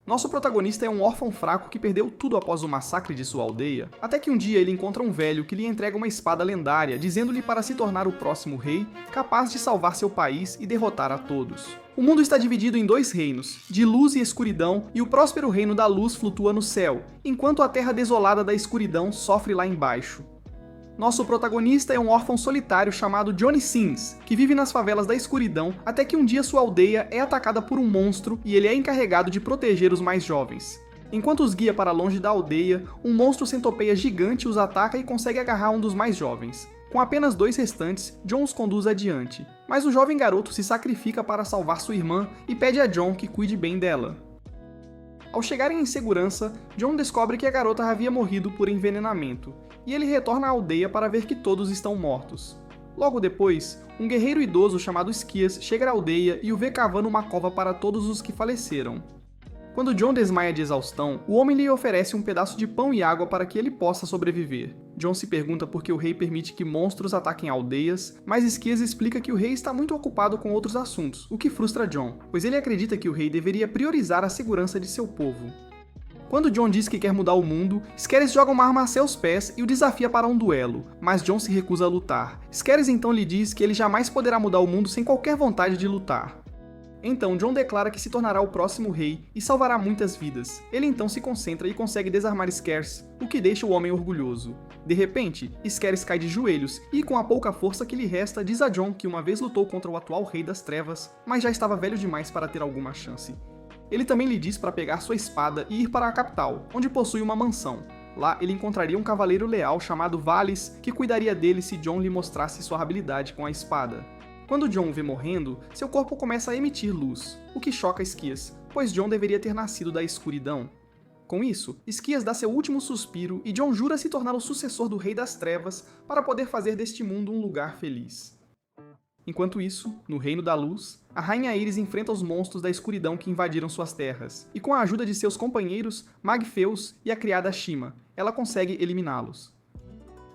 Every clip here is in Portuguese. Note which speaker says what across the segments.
Speaker 1: Nosso protagonista é um órfão fraco que perdeu tudo após o massacre de sua aldeia, até que um dia ele encontra um velho que lhe entrega uma espada lendária, dizendo-lhe para se tornar o próximo rei, capaz de salvar seu país e derrotar a todos. O mundo está dividido em dois reinos, de luz e escuridão, e o próspero reino da luz flutua no céu, enquanto a terra desolada da escuridão sofre lá embaixo. Nosso protagonista é um órfão solitário chamado Johnny Sins, que vive nas favelas da escuridão até que um dia sua aldeia é atacada por um monstro e ele é encarregado de proteger os mais jovens. Enquanto os guia para longe da aldeia, um monstro centopeia gigante os ataca e consegue agarrar um dos mais jovens. Com apenas 2 restantes, John os conduz adiante, mas o jovem garoto se sacrifica para salvar sua irmã e pede a John que cuide bem dela. Ao chegarem em segurança, John descobre que a garota havia morrido por envenenamento, e ele retorna à aldeia para ver que todos estão mortos. Logo depois, um guerreiro idoso chamado Esquias chega à aldeia e o vê cavando uma cova para todos os que faleceram. Quando John desmaia de exaustão, o homem lhe oferece um pedaço de pão e água para que ele possa sobreviver. John se pergunta por que o rei permite que monstros ataquem aldeias, mas Esquias explica que o rei está muito ocupado com outros assuntos, o que frustra John, pois ele acredita que o rei deveria priorizar a segurança de seu povo. Quando John diz que quer mudar o mundo, Skeres joga uma arma a seus pés e o desafia para um duelo, mas John se recusa a lutar. Skeres então lhe diz que ele jamais poderá mudar o mundo sem qualquer vontade de lutar. Então John declara que se tornará o próximo rei e salvará muitas vidas. Ele então se concentra e consegue desarmar Skeres, o que deixa o homem orgulhoso. De repente, Skeres cai de joelhos e, com a pouca força que lhe resta, diz a John que uma vez lutou contra o atual Rei das Trevas, mas já estava velho demais para ter alguma chance. Ele também lhe diz para pegar sua espada e ir para a capital, onde possui uma mansão. Lá ele encontraria um cavaleiro leal chamado Valis, que cuidaria dele se John lhe mostrasse sua habilidade com a espada. Quando John o vê morrendo, seu corpo começa a emitir luz, o que choca Esquias, pois John deveria ter nascido da escuridão. Com isso, Esquias dá seu último suspiro e John jura se tornar o sucessor do Rei das Trevas para poder fazer deste mundo um lugar feliz. Enquanto isso, no Reino da Luz, a Rainha Íris enfrenta os monstros da escuridão que invadiram suas terras, e com a ajuda de seus companheiros, Magfeus e a criada Shima, ela consegue eliminá-los.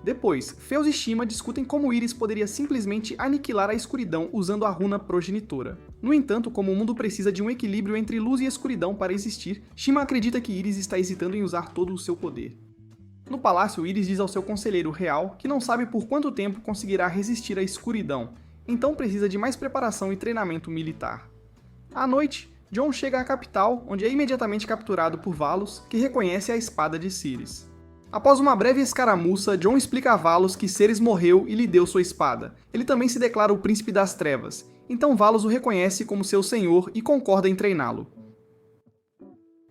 Speaker 1: Depois, Feus e Shima discutem como Íris poderia simplesmente aniquilar a escuridão usando a runa progenitora. No entanto, como o mundo precisa de um equilíbrio entre luz e escuridão para existir, Shima acredita que Íris está hesitando em usar todo o seu poder. No palácio, Íris diz ao seu conselheiro real que não sabe por quanto tempo conseguirá resistir à escuridão, então precisa de mais preparação e treinamento militar. À noite, John chega à capital, onde é imediatamente capturado por Valos, que reconhece a espada de Círis. Após uma breve escaramuça, John explica a Valos que Círis morreu e lhe deu sua espada. Ele também se declara o Príncipe das Trevas, então Valos o reconhece como seu senhor e concorda em treiná-lo.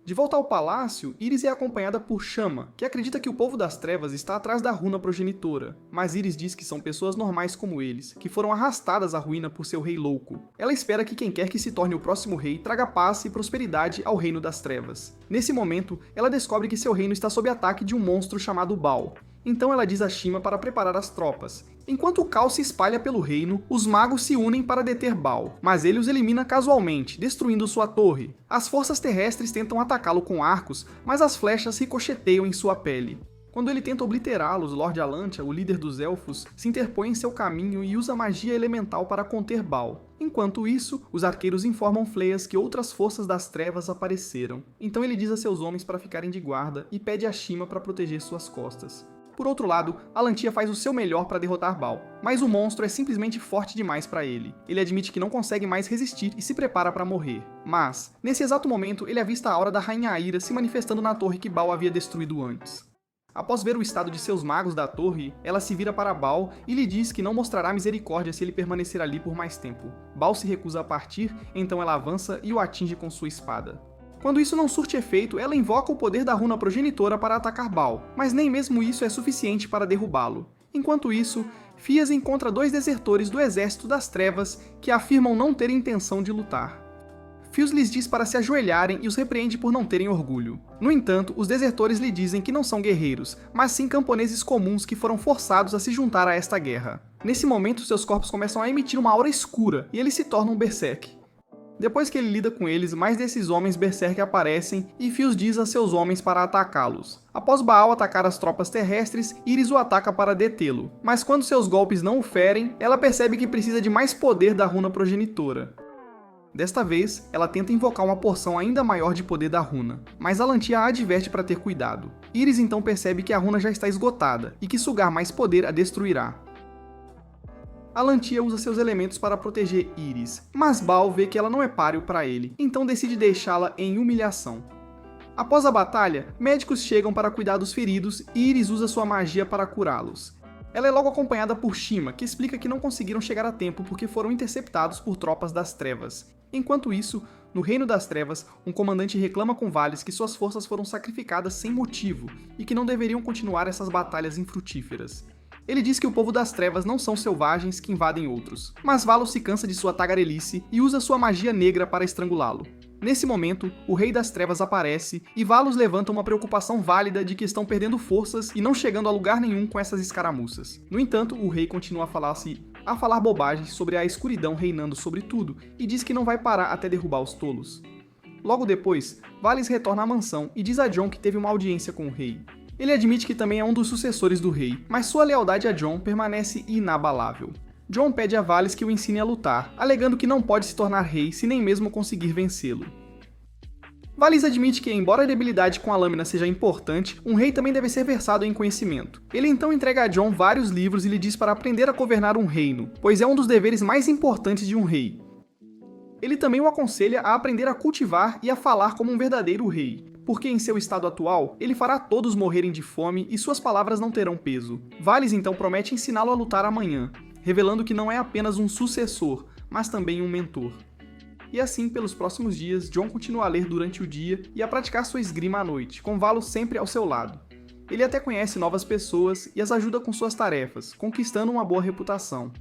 Speaker 1: De volta ao palácio, Íris é acompanhada por Chama, que acredita que o povo das trevas está atrás da runa progenitora, mas Íris diz que são pessoas normais como eles, que foram arrastadas à ruína por seu rei louco. Ela espera que quem quer que se torne o próximo rei traga paz e prosperidade ao reino das trevas. Nesse momento, ela descobre que seu reino está sob ataque de um monstro chamado Baal. Então ela diz a Shima para preparar as tropas. Enquanto o caos se espalha pelo reino, os magos se unem para deter Baal, mas ele os elimina casualmente, destruindo sua torre. As forças terrestres tentam atacá-lo com arcos, mas as flechas ricocheteiam em sua pele. Quando ele tenta obliterá-los, Lord Alantia, o líder dos elfos, se interpõe em seu caminho e usa magia elemental para conter Baal. Enquanto isso, os arqueiros informam Fleias que outras forças das trevas apareceram. Então ele diz a seus homens para ficarem de guarda e pede a Shima para proteger suas costas. Por outro lado, Alantia faz o seu melhor para derrotar Baal, mas o monstro é simplesmente forte demais para ele. Ele admite que não consegue mais resistir e se prepara para morrer. Mas, nesse exato momento, ele avista a aura da Rainha Aira se manifestando na torre que Baal havia destruído antes. Após ver o estado de seus magos da torre, ela se vira para Baal e lhe diz que não mostrará misericórdia se ele permanecer ali por mais tempo. Baal se recusa a partir, então ela avança e o atinge com sua espada. Quando isso não surte efeito, ela invoca o poder da runa progenitora para atacar Baal, mas nem mesmo isso é suficiente para derrubá-lo. Enquanto isso, Fias encontra 2 desertores do Exército das Trevas que afirmam não terem intenção de lutar. Fios lhes diz para se ajoelharem e os repreende por não terem orgulho. No entanto, os desertores lhe dizem que não são guerreiros, mas sim camponeses comuns que foram forçados a se juntar a esta guerra. Nesse momento, seus corpos começam a emitir uma aura escura e eles se tornam berserk. Depois que ele lida com eles, mais desses homens berserk aparecem e Fios diz a seus homens para atacá-los. Após Baal atacar as tropas terrestres, Íris o ataca para detê-lo, mas quando seus golpes não o ferem, ela percebe que precisa de mais poder da runa progenitora. Desta vez, ela tenta invocar uma porção ainda maior de poder da runa, mas Alantia a adverte para ter cuidado. Iris então percebe que a runa já está esgotada e que sugar mais poder a destruirá. Alantia usa seus elementos para proteger Iris, mas Baal vê que ela não é páreo para ele, então decide deixá-la em humilhação. Após a batalha, médicos chegam para cuidar dos feridos e Iris usa sua magia para curá-los. Ela é logo acompanhada por Shima, que explica que não conseguiram chegar a tempo porque foram interceptados por tropas das trevas. Enquanto isso, no Reino das Trevas, um comandante reclama com Valis que suas forças foram sacrificadas sem motivo e que não deveriam continuar essas batalhas infrutíferas. Ele diz que o povo das trevas não são selvagens que invadem outros, mas Valos se cansa de sua tagarelice e usa sua magia negra para estrangulá-lo. Nesse momento, o Rei das Trevas aparece e Valos levanta uma preocupação válida de que estão perdendo forças e não chegando a lugar nenhum com essas escaramuças. No entanto, o rei continua a falar bobagens sobre a escuridão reinando sobre tudo e diz que não vai parar até derrubar os tolos. Logo depois, Valis retorna à mansão e diz a Jon que teve uma audiência com o rei. Ele admite que também é um dos sucessores do rei, mas sua lealdade a Jon permanece inabalável. Jon pede a Valis que o ensine a lutar, alegando que não pode se tornar rei se nem mesmo conseguir vencê-lo. Valis admite que, embora a debilidade com a lâmina seja importante, um rei também deve ser versado em conhecimento. Ele então entrega a Jon vários livros e lhe diz para aprender a governar um reino, pois é um dos deveres mais importantes de um rei. Ele também o aconselha a aprender a cultivar e a falar como um verdadeiro rei, porque em seu estado atual, ele fará todos morrerem de fome e suas palavras não terão peso. Valis então promete ensiná-lo a lutar amanhã, revelando que não é apenas um sucessor, mas também um mentor. E assim, pelos próximos dias, Jon continua a ler durante o dia e a praticar sua esgrima à noite, com Valos sempre ao seu lado. Ele até conhece novas pessoas e as ajuda com suas tarefas, conquistando uma boa reputação.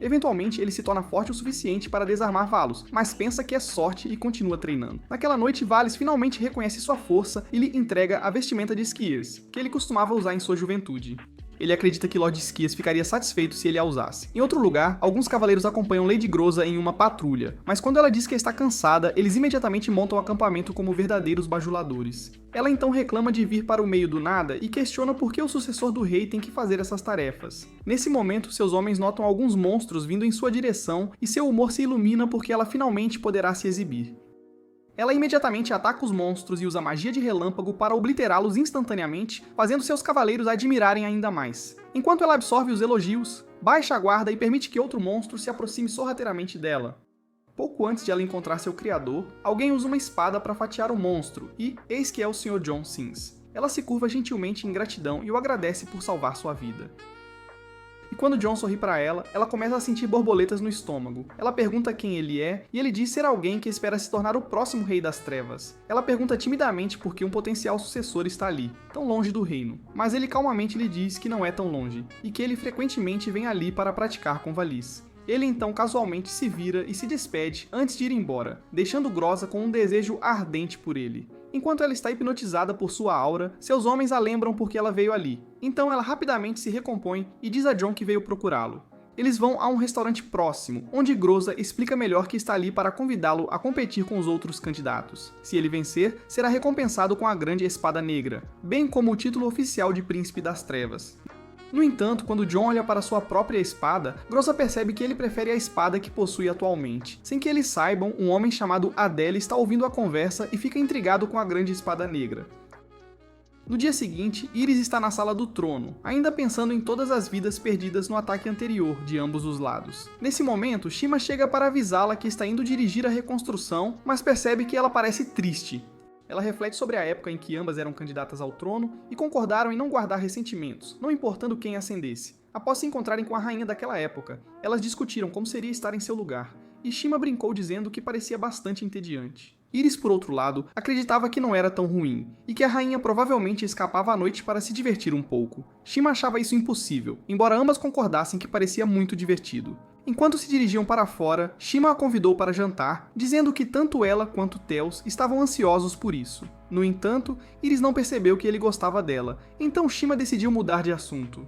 Speaker 1: Eventualmente, ele se torna forte o suficiente para desarmar Valos, mas pensa que é sorte e continua treinando. Naquela noite, Valis finalmente reconhece sua força e lhe entrega a vestimenta de Skiers, que ele costumava usar em sua juventude. Ele acredita que Lord Skiers ficaria satisfeito se ele a usasse. Em outro lugar, alguns cavaleiros acompanham Lady Groza em uma patrulha, mas quando ela diz que está cansada, eles imediatamente montam o acampamento como verdadeiros bajuladores. Ela então reclama de vir para o meio do nada e questiona por que o sucessor do rei tem que fazer essas tarefas. Nesse momento, seus homens notam alguns monstros vindo em sua direção e seu humor se ilumina porque ela finalmente poderá se exibir. Ela imediatamente ataca os monstros e usa magia de relâmpago para obliterá-los instantaneamente, fazendo seus cavaleiros admirarem ainda mais. Enquanto ela absorve os elogios, baixa a guarda e permite que outro monstro se aproxime sorrateiramente dela. Pouco antes de ela encontrar seu criador, alguém usa uma espada para fatiar o monstro e, eis que é o Sr. Jon Sins. Ela se curva gentilmente em gratidão e o agradece por salvar sua vida. E quando Jon sorri para ela, ela começa a sentir borboletas no estômago. Ela pergunta quem ele é, e ele diz ser alguém que espera se tornar o próximo Rei das Trevas. Ela pergunta timidamente por que um potencial sucessor está ali, tão longe do reino. Mas ele calmamente lhe diz que não é tão longe, e que ele frequentemente vem ali para praticar com Valis. Ele então casualmente se vira e se despede antes de ir embora, deixando Groza com um desejo ardente por ele. Enquanto ela está hipnotizada por sua aura, seus homens a lembram porque ela veio ali. Então ela rapidamente se recompõe e diz a Jon que veio procurá-lo. Eles vão a um restaurante próximo, onde Groza explica melhor que está ali para convidá-lo a competir com os outros candidatos. Se ele vencer, será recompensado com a Grande Espada Negra, bem como o título oficial de Príncipe das Trevas. No entanto, quando Jon olha para sua própria espada, Groza percebe que ele prefere a espada que possui atualmente. Sem que eles saibam, um homem chamado Adele está ouvindo a conversa e fica intrigado com a Grande Espada Negra. No dia seguinte, Iris está na sala do trono, ainda pensando em todas as vidas perdidas no ataque anterior de ambos os lados. Nesse momento, Shima chega para avisá-la que está indo dirigir a reconstrução, mas percebe que ela parece triste. Ela reflete sobre a época em que ambas eram candidatas ao trono e concordaram em não guardar ressentimentos, não importando quem ascendesse. Após se encontrarem com a rainha daquela época, elas discutiram como seria estar em seu lugar, e Shima brincou dizendo que parecia bastante entediante. Iris, por outro lado, acreditava que não era tão ruim, e que a rainha provavelmente escapava à noite para se divertir um pouco. Shima achava isso impossível, embora ambas concordassem que parecia muito divertido. Enquanto se dirigiam para fora, Shima a convidou para jantar, dizendo que tanto ela quanto Theos estavam ansiosos por isso. No entanto, Iris não percebeu que ele gostava dela, então Shima decidiu mudar de assunto.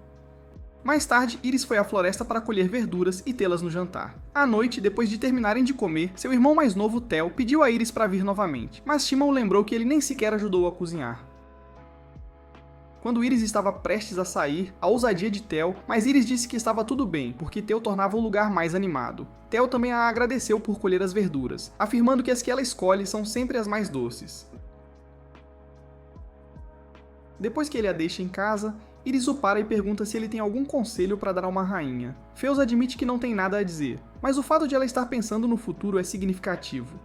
Speaker 1: Mais tarde, Iris foi à floresta para colher verduras e tê-las no jantar. À noite, depois de terminarem de comer, seu irmão mais novo, Theo, pediu a Iris para vir novamente, mas Shima o lembrou que ele nem sequer ajudou a cozinhar. Quando Iris estava prestes a sair, a ousadia de Theo, mas Iris disse que estava tudo bem, porque Theo tornava o lugar mais animado. Theo também a agradeceu por colher as verduras, afirmando que as que ela escolhe são sempre as mais doces. Depois que ele a deixa em casa, Iris o para e pergunta se ele tem algum conselho para dar a uma rainha. Feus admite que não tem nada a dizer, mas o fato de ela estar pensando no futuro é significativo.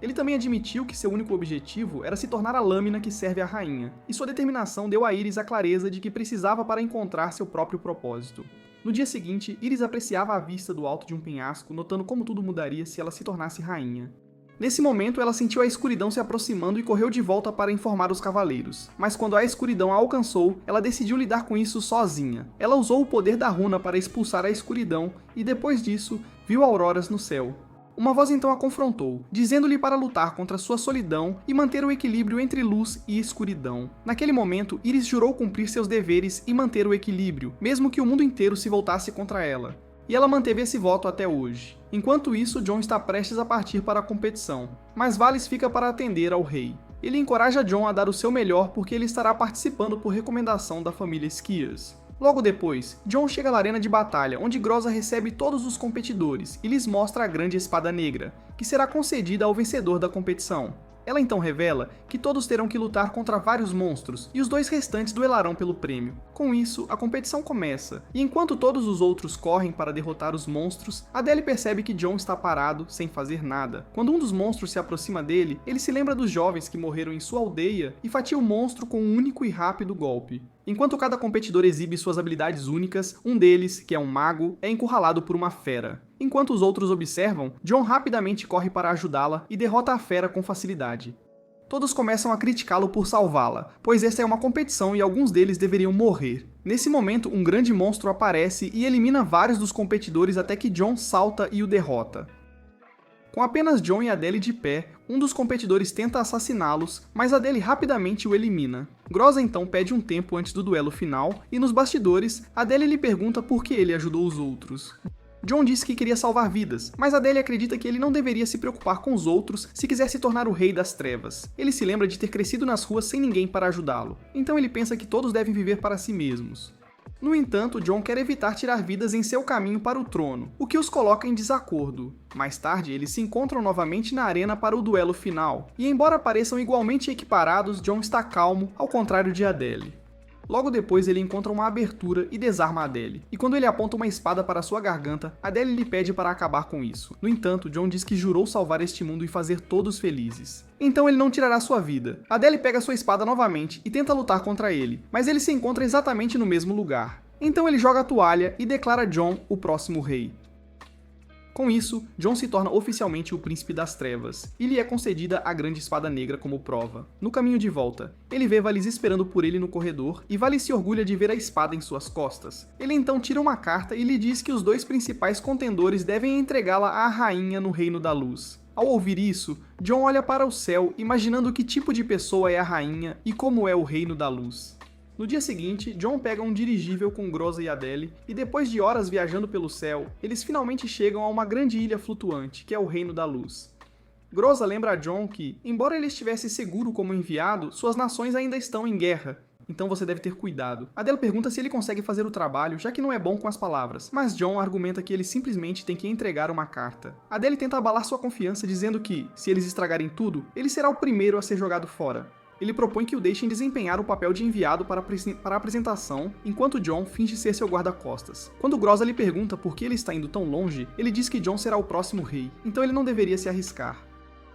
Speaker 1: Ele também admitiu que seu único objetivo era se tornar a lâmina que serve à rainha, e sua determinação deu a Iris a clareza de que precisava para encontrar seu próprio propósito. No dia seguinte, Iris apreciava a vista do alto de um penhasco, notando como tudo mudaria se ela se tornasse rainha. Nesse momento, ela sentiu a escuridão se aproximando e correu de volta para informar os cavaleiros. Mas quando a escuridão a alcançou, ela decidiu lidar com isso sozinha. Ela usou o poder da runa para expulsar a escuridão e, depois disso, viu auroras no céu. Uma voz então a confrontou, dizendo-lhe para lutar contra sua solidão e manter o equilíbrio entre luz e escuridão. Naquele momento, Iris jurou cumprir seus deveres e manter o equilíbrio, mesmo que o mundo inteiro se voltasse contra ela. E ela manteve esse voto até hoje. Enquanto isso, Jon está prestes a partir para a competição, mas Varys fica para atender ao rei. Ele encoraja Jon a dar o seu melhor porque ele estará participando por recomendação da família Skiers. Logo depois, Jon chega na arena de batalha, onde Groza recebe todos os competidores e lhes mostra a grande espada negra, que será concedida ao vencedor da competição. Ela então revela que todos terão que lutar contra vários monstros, e os dois restantes duelarão pelo prêmio. Com isso, a competição começa, e enquanto todos os outros correm para derrotar os monstros, Adele percebe que Jon está parado, sem fazer nada. Quando um dos monstros se aproxima dele, ele se lembra dos jovens que morreram em sua aldeia e fatia o monstro com um único e rápido golpe. Enquanto cada competidor exibe suas habilidades únicas, um deles, que é um mago, é encurralado por uma fera. Enquanto os outros observam, Jon rapidamente corre para ajudá-la e derrota a fera com facilidade. Todos começam a criticá-lo por salvá-la, pois essa é uma competição e alguns deles deveriam morrer. Nesse momento, um grande monstro aparece e elimina vários dos competidores até que Jon salta e o derrota. Com apenas Jon e Adele de pé, um dos competidores tenta assassiná-los, mas Adele rapidamente o elimina. Groza então pede um tempo antes do duelo final, e nos bastidores, Adele lhe pergunta por que ele ajudou os outros. Jon disse que queria salvar vidas, mas Adele acredita que ele não deveria se preocupar com os outros se quiser se tornar o Rei das Trevas. Ele se lembra de ter crescido nas ruas sem ninguém para ajudá-lo, então ele pensa que todos devem viver para si mesmos. No entanto, Jon quer evitar tirar vidas em seu caminho para o trono, o que os coloca em desacordo. Mais tarde, eles se encontram novamente na arena para o duelo final, e embora pareçam igualmente equiparados, Jon está calmo, ao contrário de Adele. Logo depois, ele encontra uma abertura e desarma Adele, e quando ele aponta uma espada para sua garganta, Adele lhe pede para acabar com isso. No entanto, Jon diz que jurou salvar este mundo e fazer todos felizes. Então ele não tirará sua vida. Adele pega sua espada novamente e tenta lutar contra ele, mas ele se encontra exatamente no mesmo lugar. Então ele joga a toalha e declara Jon o próximo rei. Com isso, Jon se torna oficialmente o Príncipe das Trevas, e lhe é concedida a Grande Espada Negra como prova. No caminho de volta, ele vê Varys esperando por ele no corredor, e Varys se orgulha de ver a espada em suas costas. Ele então tira uma carta e lhe diz que os dois principais contendores devem entregá-la à rainha no Reino da Luz. Ao ouvir isso, Jon olha para o céu, imaginando que tipo de pessoa é a rainha e como é o Reino da Luz. No dia seguinte, Jon pega um dirigível com Groza e Adele, e depois de horas viajando pelo céu, eles finalmente chegam a uma grande ilha flutuante, que é o Reino da Luz. Groza lembra a Jon que, embora ele estivesse seguro como enviado, suas nações ainda estão em guerra, então você deve ter cuidado. Adele pergunta se ele consegue fazer o trabalho, já que não é bom com as palavras, mas Jon argumenta que ele simplesmente tem que entregar uma carta. Adele tenta abalar sua confiança dizendo que, se eles estragarem tudo, ele será o primeiro a ser jogado fora. Ele propõe que o deixem desempenhar o papel de enviado para a apresentação, enquanto Jon finge ser seu guarda-costas. Quando Groza lhe pergunta por que ele está indo tão longe, ele diz que Jon será o próximo rei, então ele não deveria se arriscar.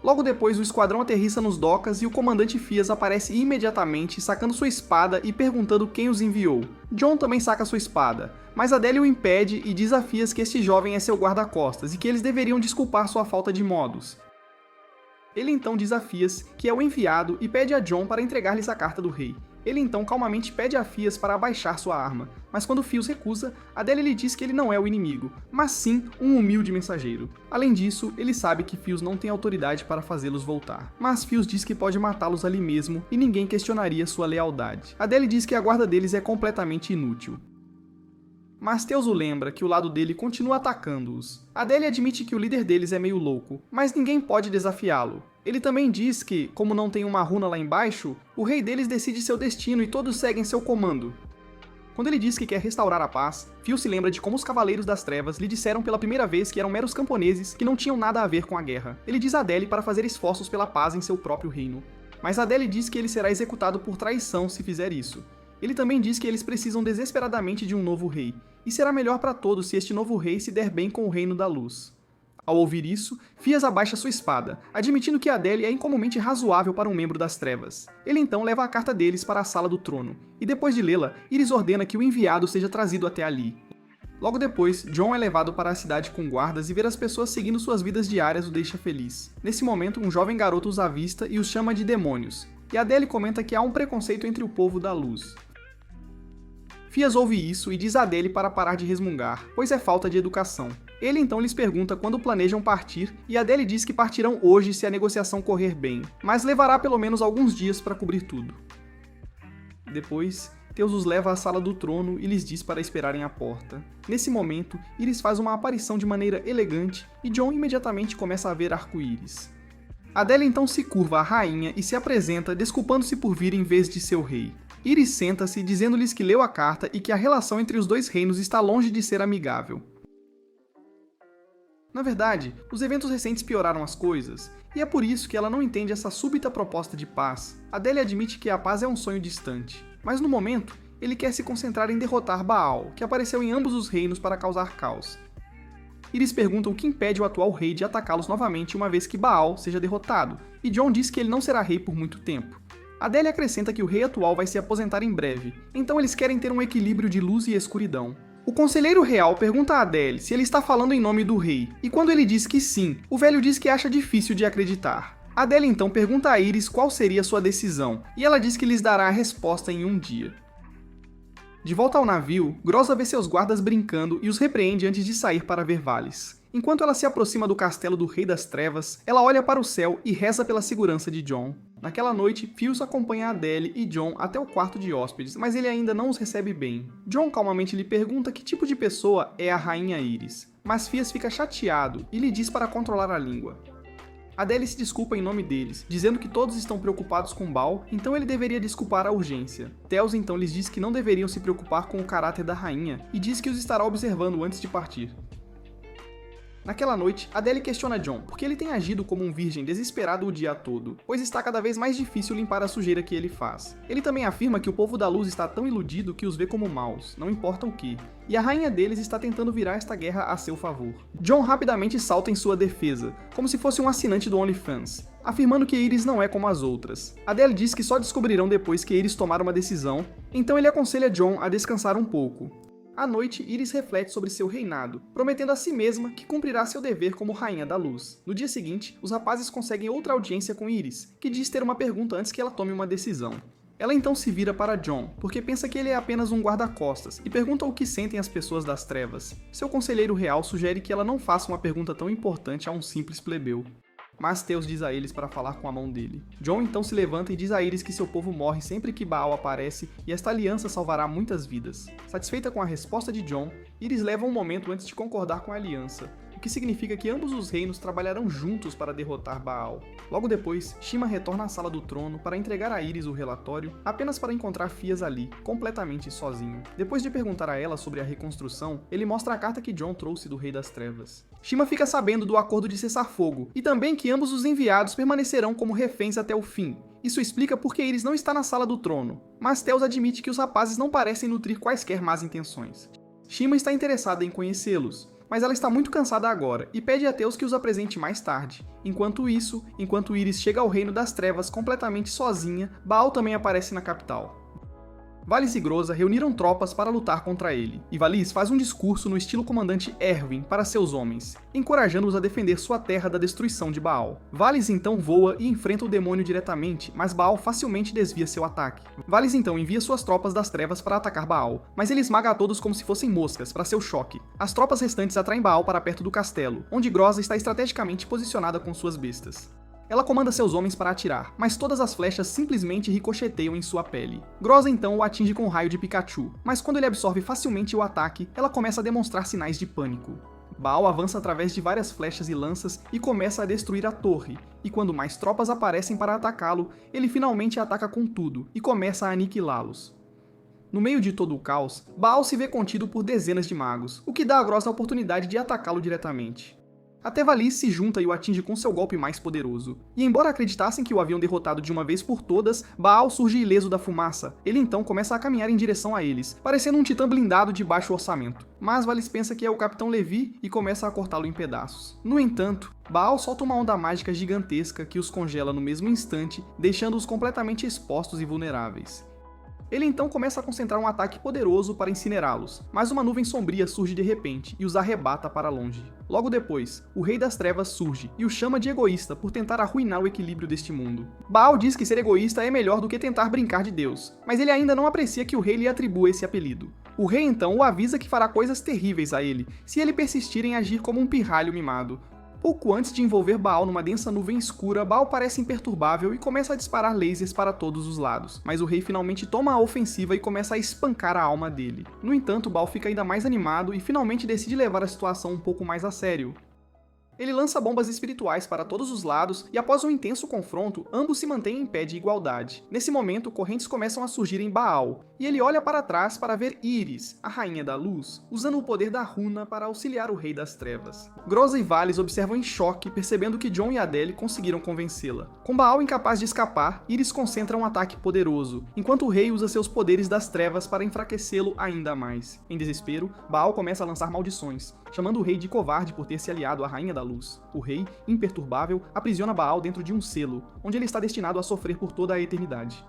Speaker 1: Logo depois, o esquadrão aterrissa nos docas e o comandante Fias aparece imediatamente, sacando sua espada e perguntando quem os enviou. Jon também saca sua espada, mas Adele o impede e diz a Fias que este jovem é seu guarda-costas e que eles deveriam desculpar sua falta de modos. Ele então diz a Fias que é o enviado e pede a Jon para entregar-lhes a carta do rei. Ele então calmamente pede a Fias para abaixar sua arma, mas quando Fios recusa, Adele lhe diz que ele não é o inimigo, mas sim um humilde mensageiro. Além disso, ele sabe que Fios não tem autoridade para fazê-los voltar, mas Fios diz que pode matá-los ali mesmo e ninguém questionaria sua lealdade. Adele diz que a guarda deles é completamente inútil. Mas Teus o lembra que o lado dele continua atacando-os. Adele admite que o líder deles é meio louco, mas ninguém pode desafiá-lo. Ele também diz que, como não tem uma runa lá embaixo, o rei deles decide seu destino e todos seguem seu comando. Quando ele diz que quer restaurar a paz, Phil se lembra de como os Cavaleiros das Trevas lhe disseram pela primeira vez que eram meros camponeses que não tinham nada a ver com a guerra. Ele diz a Adele para fazer esforços pela paz em seu próprio reino. Mas Adele diz que ele será executado por traição se fizer isso. Ele também diz que eles precisam desesperadamente de um novo rei, e será melhor para todos se este novo rei se der bem com o Reino da Luz. Ao ouvir isso, Phias abaixa sua espada, admitindo que Adele é incomumente razoável para um membro das Trevas. Ele então leva a carta deles para a sala do trono, e depois de lê-la, Iris ordena que o enviado seja trazido até ali. Logo depois, Jon é levado para a cidade com guardas e ver as pessoas seguindo suas vidas diárias o deixa feliz. Nesse momento, um jovem garoto os avista e os chama de demônios, e Adele comenta que há um preconceito entre o povo da luz. Phias ouve isso e diz a Adele para parar de resmungar, pois é falta de educação. Ele então lhes pergunta quando planejam partir, e Adele diz que partirão hoje se a negociação correr bem, mas levará pelo menos alguns dias para cobrir tudo. Depois, Teus os leva à sala do trono e lhes diz para esperarem à porta. Nesse momento, Iris faz uma aparição de maneira elegante e Jon imediatamente começa a ver arco-íris. Adele então se curva à rainha e se apresenta, desculpando-se por vir em vez de seu rei. Iris senta-se, dizendo-lhes que leu a carta e que a relação entre os dois reinos está longe de ser amigável. Na verdade, os eventos recentes pioraram as coisas, e é por isso que ela não entende essa súbita proposta de paz. Adele admite que a paz é um sonho distante, mas no momento, ele quer se concentrar em derrotar Baal, que apareceu em ambos os reinos para causar caos. Iris pergunta o que impede o atual rei de atacá-los novamente uma vez que Baal seja derrotado, e Jon diz que ele não será rei por muito tempo. Adele acrescenta que o rei atual vai se aposentar em breve, então eles querem ter um equilíbrio de luz e escuridão. O conselheiro real pergunta a Adele se ele está falando em nome do rei, e quando ele diz que sim, o velho diz que acha difícil de acreditar. Adele então pergunta a Iris qual seria sua decisão, e ela diz que lhes dará a resposta em um dia. De volta ao navio, Groza vê seus guardas brincando e os repreende antes de sair para ver Valis. Enquanto ela se aproxima do castelo do Rei das Trevas, ela olha para o céu e reza pela segurança de Jon. Naquela noite, Phil acompanha Adele e Jon até o quarto de hóspedes, mas ele ainda não os recebe bem. Jon calmamente lhe pergunta que tipo de pessoa é a Rainha Iris, mas Phias fica chateado e lhe diz para controlar a língua. Adele se desculpa em nome deles, dizendo que todos estão preocupados com Baal, então ele deveria desculpar a urgência. Teos então lhes diz que não deveriam se preocupar com o caráter da rainha, e diz que os estará observando antes de partir. Naquela noite, Adele questiona Jon porque ele tem agido como um virgem desesperado o dia todo, pois está cada vez mais difícil limpar a sujeira que ele faz. Ele também afirma que o povo da luz está tão iludido que os vê como maus, não importa o que, e a rainha deles está tentando virar esta guerra a seu favor. Jon rapidamente salta em sua defesa, como se fosse um assinante do OnlyFans, afirmando que Iris não é como as outras. Adele diz que só descobrirão depois que Iris tomar uma decisão, então ele aconselha Jon a descansar um pouco. À noite, Iris reflete sobre seu reinado, prometendo a si mesma que cumprirá seu dever como Rainha da Luz. No dia seguinte, os rapazes conseguem outra audiência com Iris, que diz ter uma pergunta antes que ela tome uma decisão. Ela então se vira para Jon, porque pensa que ele é apenas um guarda-costas, e pergunta o que sentem as pessoas das trevas. Seu conselheiro real sugere que ela não faça uma pergunta tão importante a um simples plebeu. Mas Teus diz a eles para falar com a mão dele. Jon então se levanta e diz a Iris que seu povo morre sempre que Baal aparece e esta aliança salvará muitas vidas. Satisfeita com a resposta de Jon, Iris leva um momento antes de concordar com a aliança, o que significa que ambos os reinos trabalharão juntos para derrotar Baal. Logo depois, Shima retorna à sala do trono para entregar a Iris o relatório, apenas para encontrar Phias ali, completamente sozinho. Depois de perguntar a ela sobre a reconstrução, ele mostra a carta que Jon trouxe do Rei das Trevas. Shima fica sabendo do acordo de cessar-fogo, e também que ambos os enviados permanecerão como reféns até o fim. Isso explica por que Iris não está na sala do trono, mas Teos admite que os rapazes não parecem nutrir quaisquer más intenções. Shima está interessada em conhecê-los, mas ela está muito cansada agora e pede a Teos que os apresente mais tarde. Enquanto Iris chega ao Reino das Trevas completamente sozinha, Baal também aparece na capital. Valis e Groza reuniram tropas para lutar contra ele, e Valis faz um discurso no estilo comandante Erwin para seus homens, encorajando-os a defender sua terra da destruição de Baal. Valis então voa e enfrenta o demônio diretamente, mas Baal facilmente desvia seu ataque. Valis então envia suas tropas das trevas para atacar Baal, mas ele esmaga a todos como se fossem moscas, para seu choque. As tropas restantes atraem Baal para perto do castelo, onde Groza está estrategicamente posicionada com suas bestas. Ela comanda seus homens para atirar, mas todas as flechas simplesmente ricocheteiam em sua pele. Groza então o atinge com um raio de Pikachu, mas quando ele absorve facilmente o ataque, ela começa a demonstrar sinais de pânico. Baal avança através de várias flechas e lanças e começa a destruir a torre, e quando mais tropas aparecem para atacá-lo, ele finalmente ataca com tudo e começa a aniquilá-los. No meio de todo o caos, Baal se vê contido por dezenas de magos, o que dá a Groz a oportunidade de atacá-lo diretamente. Até Valis se junta e o atinge com seu golpe mais poderoso. E embora acreditassem que o haviam derrotado de uma vez por todas, Baal surge ileso da fumaça. Ele então começa a caminhar em direção a eles, parecendo um titã blindado de baixo orçamento. Mas Valis pensa que é o Capitão Levi e começa a cortá-lo em pedaços. No entanto, Baal solta uma onda mágica gigantesca que os congela no mesmo instante, deixando-os completamente expostos e vulneráveis. Ele então começa a concentrar um ataque poderoso para incinerá-los, mas uma nuvem sombria surge de repente e os arrebata para longe. Logo depois, o Rei das Trevas surge e o chama de egoísta por tentar arruinar o equilíbrio deste mundo. Baal diz que ser egoísta é melhor do que tentar brincar de Deus, mas ele ainda não aprecia que o rei lhe atribua esse apelido. O rei então o avisa que fará coisas terríveis a ele, se ele persistir em agir como um pirralho mimado. Pouco antes de envolver Baal numa densa nuvem escura, Baal parece imperturbável e começa a disparar lasers para todos os lados, mas o rei finalmente toma a ofensiva e começa a espancar a alma dele. No entanto, Baal fica ainda mais animado e finalmente decide levar a situação um pouco mais a sério. Ele lança bombas espirituais para todos os lados e após um intenso confronto, ambos se mantêm em pé de igualdade. Nesse momento, correntes começam a surgir em Baal, e ele olha para trás para ver Íris, a Rainha da Luz, usando o poder da runa para auxiliar o Rei das Trevas. Groza e Valis observam em choque, percebendo que Jon e Adele conseguiram convencê-la. Com Baal incapaz de escapar, Íris concentra um ataque poderoso, enquanto o rei usa seus poderes das trevas para enfraquecê-lo ainda mais. Em desespero, Baal começa a lançar maldições, chamando o rei de covarde por ter se aliado à Rainha da Luz. O rei, imperturbável, aprisiona Baal dentro de um selo, onde ele está destinado a sofrer por toda a eternidade.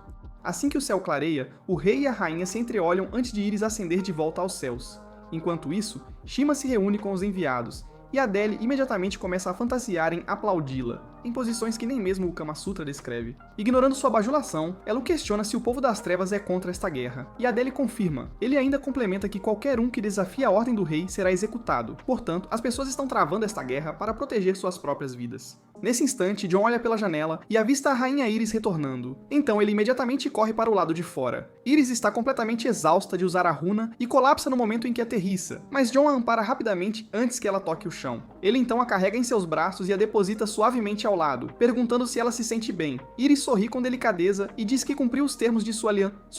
Speaker 1: Assim que o céu clareia, o rei e a rainha se entreolham antes de Íris ascender de volta aos céus. Enquanto isso, Shima se reúne com os enviados, e Adele imediatamente começa a fantasiar em aplaudi-la, em posições que nem mesmo o Kama Sutra descreve. Ignorando sua bajulação, ela o questiona se o povo das trevas é contra esta guerra, e Adele confirma. Ele ainda complementa que qualquer um que desafie a ordem do rei será executado, portanto, as pessoas estão travando esta guerra para proteger suas próprias vidas. Nesse instante, Jon olha pela janela e avista a rainha Íris retornando. Então ele imediatamente corre para o lado de fora. Íris está completamente exausta de usar a runa e colapsa no momento em que aterrissa, mas Jon a ampara rapidamente antes que ela toque o chão. Ele então a carrega em seus braços e a deposita suavemente ao lado, perguntando se ela se sente bem. Íris sorri com delicadeza e diz que cumpriu os termos de sua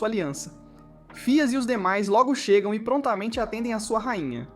Speaker 1: aliança. Fias e os demais logo chegam e prontamente atendem a sua rainha.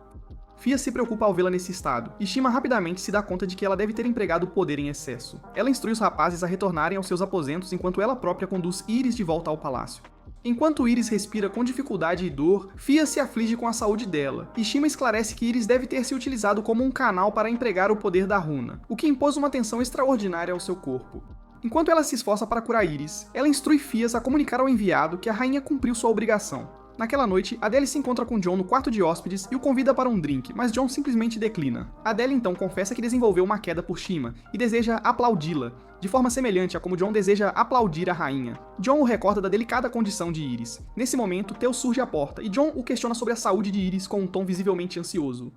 Speaker 1: Fias se preocupa ao vê-la nesse estado, e Shima rapidamente se dá conta de que ela deve ter empregado o poder em excesso. Ela instrui os rapazes a retornarem aos seus aposentos enquanto ela própria conduz Íris de volta ao palácio. Enquanto Íris respira com dificuldade e dor, Fias se aflige com a saúde dela, e Shima esclarece que Íris deve ter se utilizado como um canal para empregar o poder da runa, o que impôs uma tensão extraordinária ao seu corpo. Enquanto ela se esforça para curar Íris, ela instrui Fias a comunicar ao enviado que a rainha cumpriu sua obrigação. Naquela noite, Adele se encontra com Jon no quarto de hóspedes e o convida para um drink, mas Jon simplesmente declina. Adele então confessa que desenvolveu uma queda por Shima e deseja aplaudi-la, de forma semelhante a como Jon deseja aplaudir a rainha. Jon o recorda da delicada condição de Íris. Nesse momento, Theo surge à porta e Jon o questiona sobre a saúde de Íris com um tom visivelmente ansioso.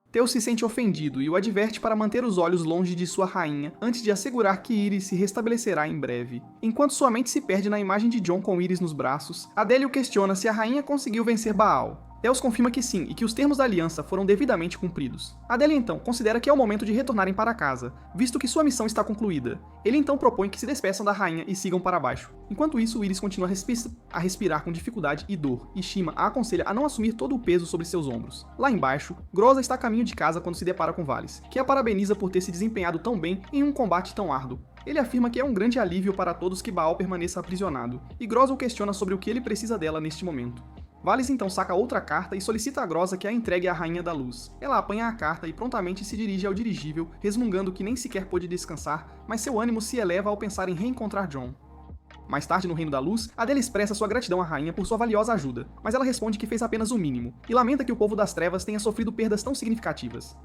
Speaker 1: Theo se sente ofendido e o adverte para manter os olhos longe de sua rainha antes de assegurar que Íris se restabelecerá em breve. Enquanto sua mente se perde na imagem de Jon com Íris nos braços, Adele o questiona se a rainha conseguiu vencer Baal. Theos confirma que sim, e que os termos da aliança foram devidamente cumpridos. Adele então considera que é o momento de retornarem para casa, visto que sua missão está concluída. Ele então propõe que se despeçam da rainha e sigam para baixo. Enquanto isso, Íris continua a respirar com dificuldade e dor, e Shima a aconselha a não assumir todo o peso sobre seus ombros. Lá embaixo, Groza está a caminho de casa quando se depara com Valis, que a parabeniza por ter se desempenhado tão bem em um combate tão árduo. Ele afirma que é um grande alívio para todos que Baal permaneça aprisionado, e Groza o questiona sobre o que ele precisa dela neste momento. Valis então saca outra carta e solicita a Groza que a entregue à Rainha da Luz. Ela apanha a carta e prontamente se dirige ao dirigível, resmungando que nem sequer pôde descansar, mas seu ânimo se eleva ao pensar em reencontrar Jon. Mais tarde, no Reino da Luz, Adele expressa sua gratidão à rainha por sua valiosa ajuda, mas ela responde que fez apenas o mínimo, e lamenta que o povo das trevas tenha sofrido perdas tão significativas.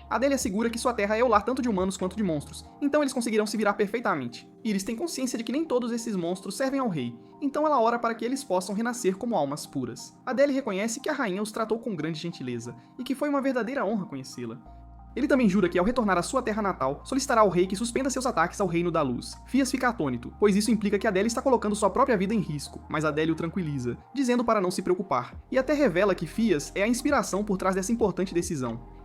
Speaker 1: Adele assegura que sua terra é o lar tanto de humanos quanto de monstros, então eles conseguirão se virar perfeitamente. Íris tem consciência de que nem todos esses monstros servem ao rei, então ela ora para que eles possam renascer como almas puras. Adele reconhece que a rainha os tratou com grande gentileza, e que foi uma verdadeira honra conhecê-la. Ele também jura que ao retornar à sua terra natal, solicitará ao rei que suspenda seus ataques ao Reino da Luz. Fias fica atônito, pois isso implica que Adele está colocando sua própria vida em risco, mas Adele o tranquiliza, dizendo para não se preocupar, e até revela que Fias é a inspiração por trás dessa importante decisão.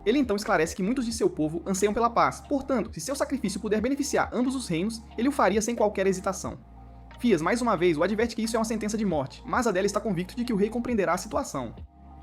Speaker 1: Ele então esclarece que muitos de seu povo anseiam pela paz, portanto, se seu sacrifício puder beneficiar ambos os reinos, ele o faria sem qualquer hesitação. Fias, mais uma vez, o adverte que isso é uma sentença de morte, mas Adele está convicto de que o rei compreenderá a situação.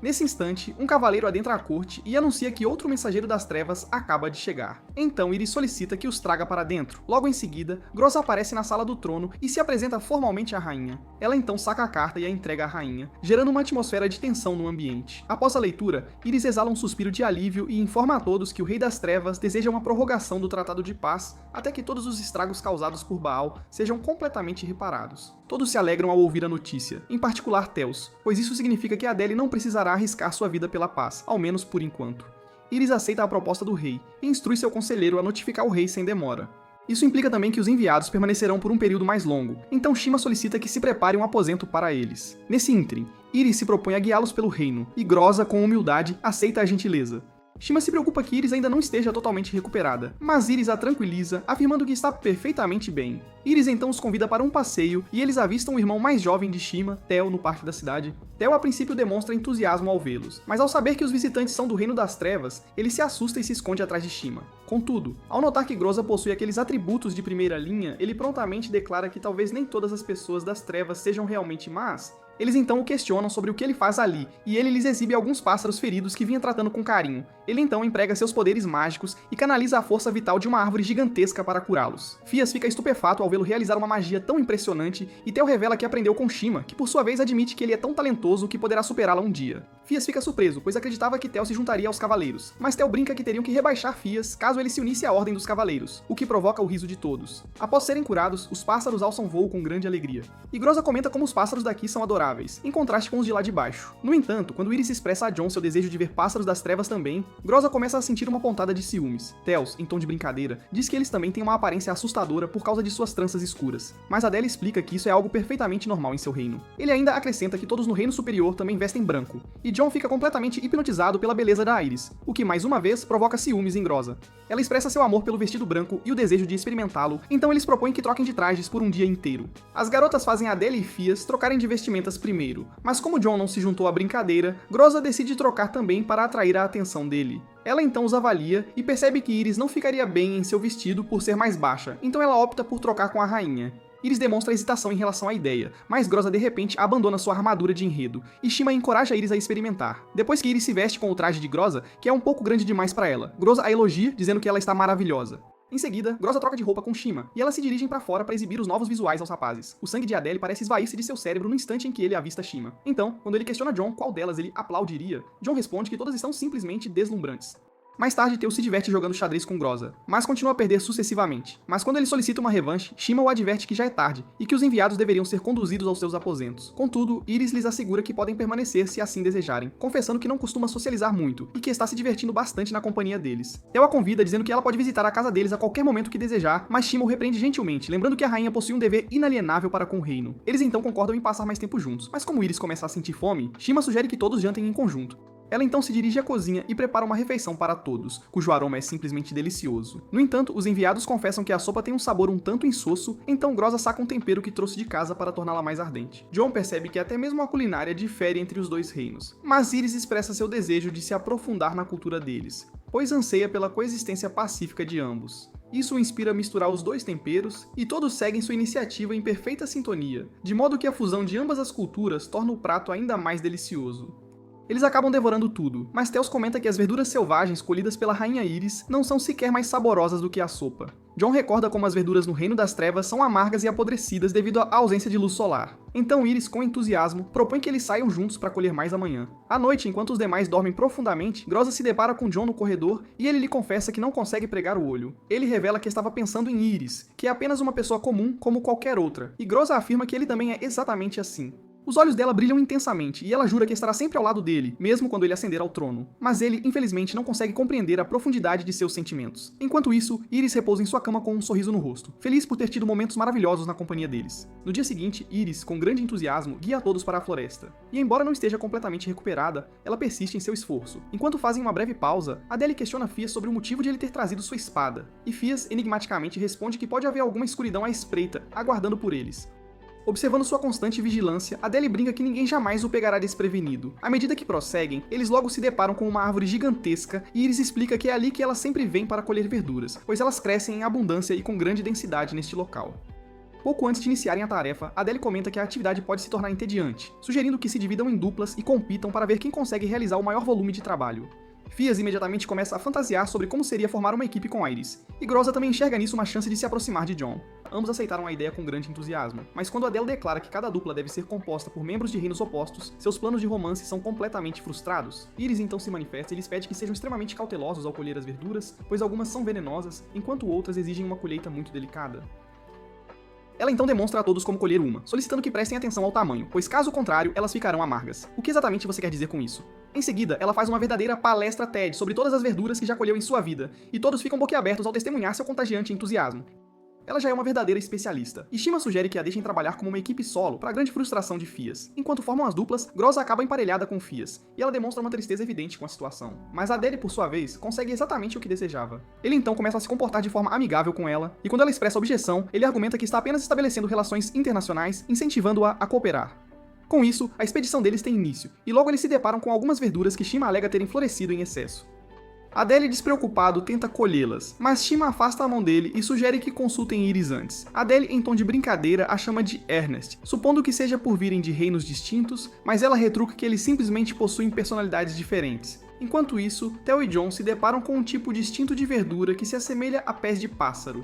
Speaker 1: Nesse instante, um cavaleiro adentra a corte e anuncia que outro mensageiro das trevas acaba de chegar. Então Iris solicita que os traga para dentro. Logo em seguida, Groza aparece na sala do trono e se apresenta formalmente à rainha. Ela então saca a carta e a entrega à rainha, gerando uma atmosfera de tensão no ambiente. Após a leitura, Iris exala um suspiro de alívio e informa a todos que o Rei das Trevas deseja uma prorrogação do Tratado de Paz até que todos os estragos causados por Baal sejam completamente reparados. Todos se alegram ao ouvir a notícia, em particular Teos, pois isso significa que Adele não precisará arriscar sua vida pela paz, ao menos por enquanto. Iris aceita a proposta do rei e instrui seu conselheiro a notificar o rei sem demora. Isso implica também que os enviados permanecerão por um período mais longo, então Shima solicita que se prepare um aposento para eles. Nesse ínterim, Iris se propõe a guiá-los pelo reino, e Groza, com humildade, aceita a gentileza. Shima se preocupa que Iris ainda não esteja totalmente recuperada, mas Iris a tranquiliza, afirmando que está perfeitamente bem. Iris então os convida para um passeio e eles avistam o irmão mais jovem de Shima, Theo, no parque da cidade. Theo a princípio demonstra entusiasmo ao vê-los, mas ao saber que os visitantes são do Reino das Trevas, ele se assusta e se esconde atrás de Shima. Contudo, ao notar que Groza possui aqueles atributos de primeira linha, ele prontamente declara que talvez nem todas as pessoas das trevas sejam realmente más. Eles então o questionam sobre o que ele faz ali, e ele lhes exibe alguns pássaros feridos que vinha tratando com carinho. Ele então emprega seus poderes mágicos e canaliza a força vital de uma árvore gigantesca para curá-los. Fias fica estupefato ao vê-lo realizar uma magia tão impressionante, e Theo revela que aprendeu com Shima, que por sua vez admite que ele é tão talentoso que poderá superá-la um dia. Fias fica surpreso, pois acreditava que Theo se juntaria aos cavaleiros, mas Theo brinca que teriam que rebaixar Fias caso ele se unisse à Ordem dos Cavaleiros, o que provoca o riso de todos. Após serem curados, os pássaros alçam voo com grande alegria. E Groza comenta como os pássaros daqui são adoráveis, em contraste com os de lá de baixo. No entanto, quando Iris expressa a John seu desejo de ver pássaros das trevas também, Groza começa a sentir uma pontada de ciúmes. Theos, em tom de brincadeira, diz que eles também têm uma aparência assustadora por causa de suas tranças escuras, mas Adele explica que isso é algo perfeitamente normal em seu reino. Ele ainda acrescenta que todos no reino superior também vestem branco, e John fica completamente hipnotizado pela beleza da Iris, o que mais uma vez provoca ciúmes em Groza. Ela expressa seu amor pelo vestido branco e o desejo de experimentá-lo, então eles propõem que troquem de trajes por um dia inteiro. As garotas fazem Adele e Fias trocarem de vestimentas primeiro, mas como John não se juntou à brincadeira, Groza decide trocar também para atrair a atenção dele. Ela então os avalia e percebe que Iris não ficaria bem em seu vestido por ser mais baixa, então ela opta por trocar com a rainha. Iris demonstra hesitação em relação à ideia, mas Groza de repente abandona sua armadura de enredo, e Shima encoraja Iris a experimentar. Depois que Iris se veste com o traje de Groza, que é um pouco grande demais para ela, Groza a elogia, dizendo que ela está maravilhosa. Em seguida, Groza troca de roupa com Shima, e elas se dirigem para fora para exibir os novos visuais aos rapazes. O sangue de Adele parece esvair-se de seu cérebro no instante em que ele avista Shima. Então, quando ele questiona John qual delas ele aplaudiria, John responde que todas estão simplesmente deslumbrantes. Mais tarde, Theo se diverte jogando xadrez com Groza, mas continua a perder sucessivamente. Mas quando ele solicita uma revanche, Shima o adverte que já é tarde, e que os enviados deveriam ser conduzidos aos seus aposentos. Contudo, Iris lhes assegura que podem permanecer se assim desejarem, confessando que não costuma socializar muito, e que está se divertindo bastante na companhia deles. Theo a convida dizendo que ela pode visitar a casa deles a qualquer momento que desejar, mas Shima o repreende gentilmente, lembrando que a rainha possui um dever inalienável para com o reino. Eles então concordam em passar mais tempo juntos, mas como Iris começa a sentir fome, Shima sugere que todos jantem em conjunto. Ela então se dirige à cozinha e prepara uma refeição para todos, cujo aroma é simplesmente delicioso. No entanto, os enviados confessam que a sopa tem um sabor um tanto insosso, então Groza saca um tempero que trouxe de casa para torná-la mais ardente. John percebe que até mesmo a culinária difere entre os dois reinos, mas Iris expressa seu desejo de se aprofundar na cultura deles, pois anseia pela coexistência pacífica de ambos. Isso o inspira a misturar os dois temperos, e todos seguem sua iniciativa em perfeita sintonia, de modo que a fusão de ambas as culturas torna o prato ainda mais delicioso. Eles acabam devorando tudo, mas Theos comenta que as verduras selvagens colhidas pela rainha Iris não são sequer mais saborosas do que a sopa. John recorda como as verduras no Reino das Trevas são amargas e apodrecidas devido à ausência de luz solar. Então Iris, com entusiasmo, propõe que eles saiam juntos para colher mais amanhã. À noite, enquanto os demais dormem profundamente, Groza se depara com John no corredor e ele lhe confessa que não consegue pregar o olho. Ele revela que estava pensando em Iris, que é apenas uma pessoa comum como qualquer outra, e Groza afirma que ele também é exatamente assim. Os olhos dela brilham intensamente e ela jura que estará sempre ao lado dele, mesmo quando ele ascender ao trono. Mas ele, infelizmente, não consegue compreender a profundidade de seus sentimentos. Enquanto isso, Iris repousa em sua cama com um sorriso no rosto, feliz por ter tido momentos maravilhosos na companhia deles. No dia seguinte, Iris, com grande entusiasmo, guia a todos para a floresta. E embora não esteja completamente recuperada, ela persiste em seu esforço. Enquanto fazem uma breve pausa, Adele questiona Fias sobre o motivo de ele ter trazido sua espada. E Fias, enigmaticamente, responde que pode haver alguma escuridão à espreita, aguardando por eles. Observando sua constante vigilância, Adele brinca que ninguém jamais o pegará desprevenido. À medida que prosseguem, eles logo se deparam com uma árvore gigantesca e Iris explica que é ali que ela sempre vem para colher verduras, pois elas crescem em abundância e com grande densidade neste local. Pouco antes de iniciarem a tarefa, Adele comenta que a atividade pode se tornar entediante, sugerindo que se dividam em duplas e compitam para ver quem consegue realizar o maior volume de trabalho. Fias imediatamente começa a fantasiar sobre como seria formar uma equipe com Iris, e Groza também enxerga nisso uma chance de se aproximar de John. Ambos aceitaram a ideia com grande entusiasmo, mas quando Adele declara que cada dupla deve ser composta por membros de reinos opostos, seus planos de romance são completamente frustrados. Iris então se manifesta e lhes pede que sejam extremamente cautelosos ao colher as verduras, pois algumas são venenosas, enquanto outras exigem uma colheita muito delicada. Ela então demonstra a todos como colher uma, solicitando que prestem atenção ao tamanho, pois caso contrário, elas ficarão amargas. O que exatamente você quer dizer com isso? Em seguida, ela faz uma verdadeira palestra TED sobre todas as verduras que já colheu em sua vida, e todos ficam boquiabertos ao testemunhar seu contagiante entusiasmo. Ela já é uma verdadeira especialista, e Shima sugere que a deixem trabalhar como uma equipe solo, para grande frustração de Fias. Enquanto formam as duplas, Groza acaba emparelhada com Fias, e ela demonstra uma tristeza evidente com a situação. Mas Adele, por sua vez, consegue exatamente o que desejava. Ele então começa a se comportar de forma amigável com ela, e quando ela expressa objeção, ele argumenta que está apenas estabelecendo relações internacionais, incentivando-a a cooperar. Com isso, a expedição deles tem início, e logo eles se deparam com algumas verduras que Shima alega terem florescido em excesso. Adele, despreocupado, tenta colhê-las, mas Shima afasta a mão dele e sugere que consultem Iris antes. Adele, em tom de brincadeira, a chama de Ernest, supondo que seja por virem de reinos distintos, mas ela retruca que eles simplesmente possuem personalidades diferentes. Enquanto isso, Theo e John se deparam com um tipo distinto de verdura que se assemelha a pés de pássaro.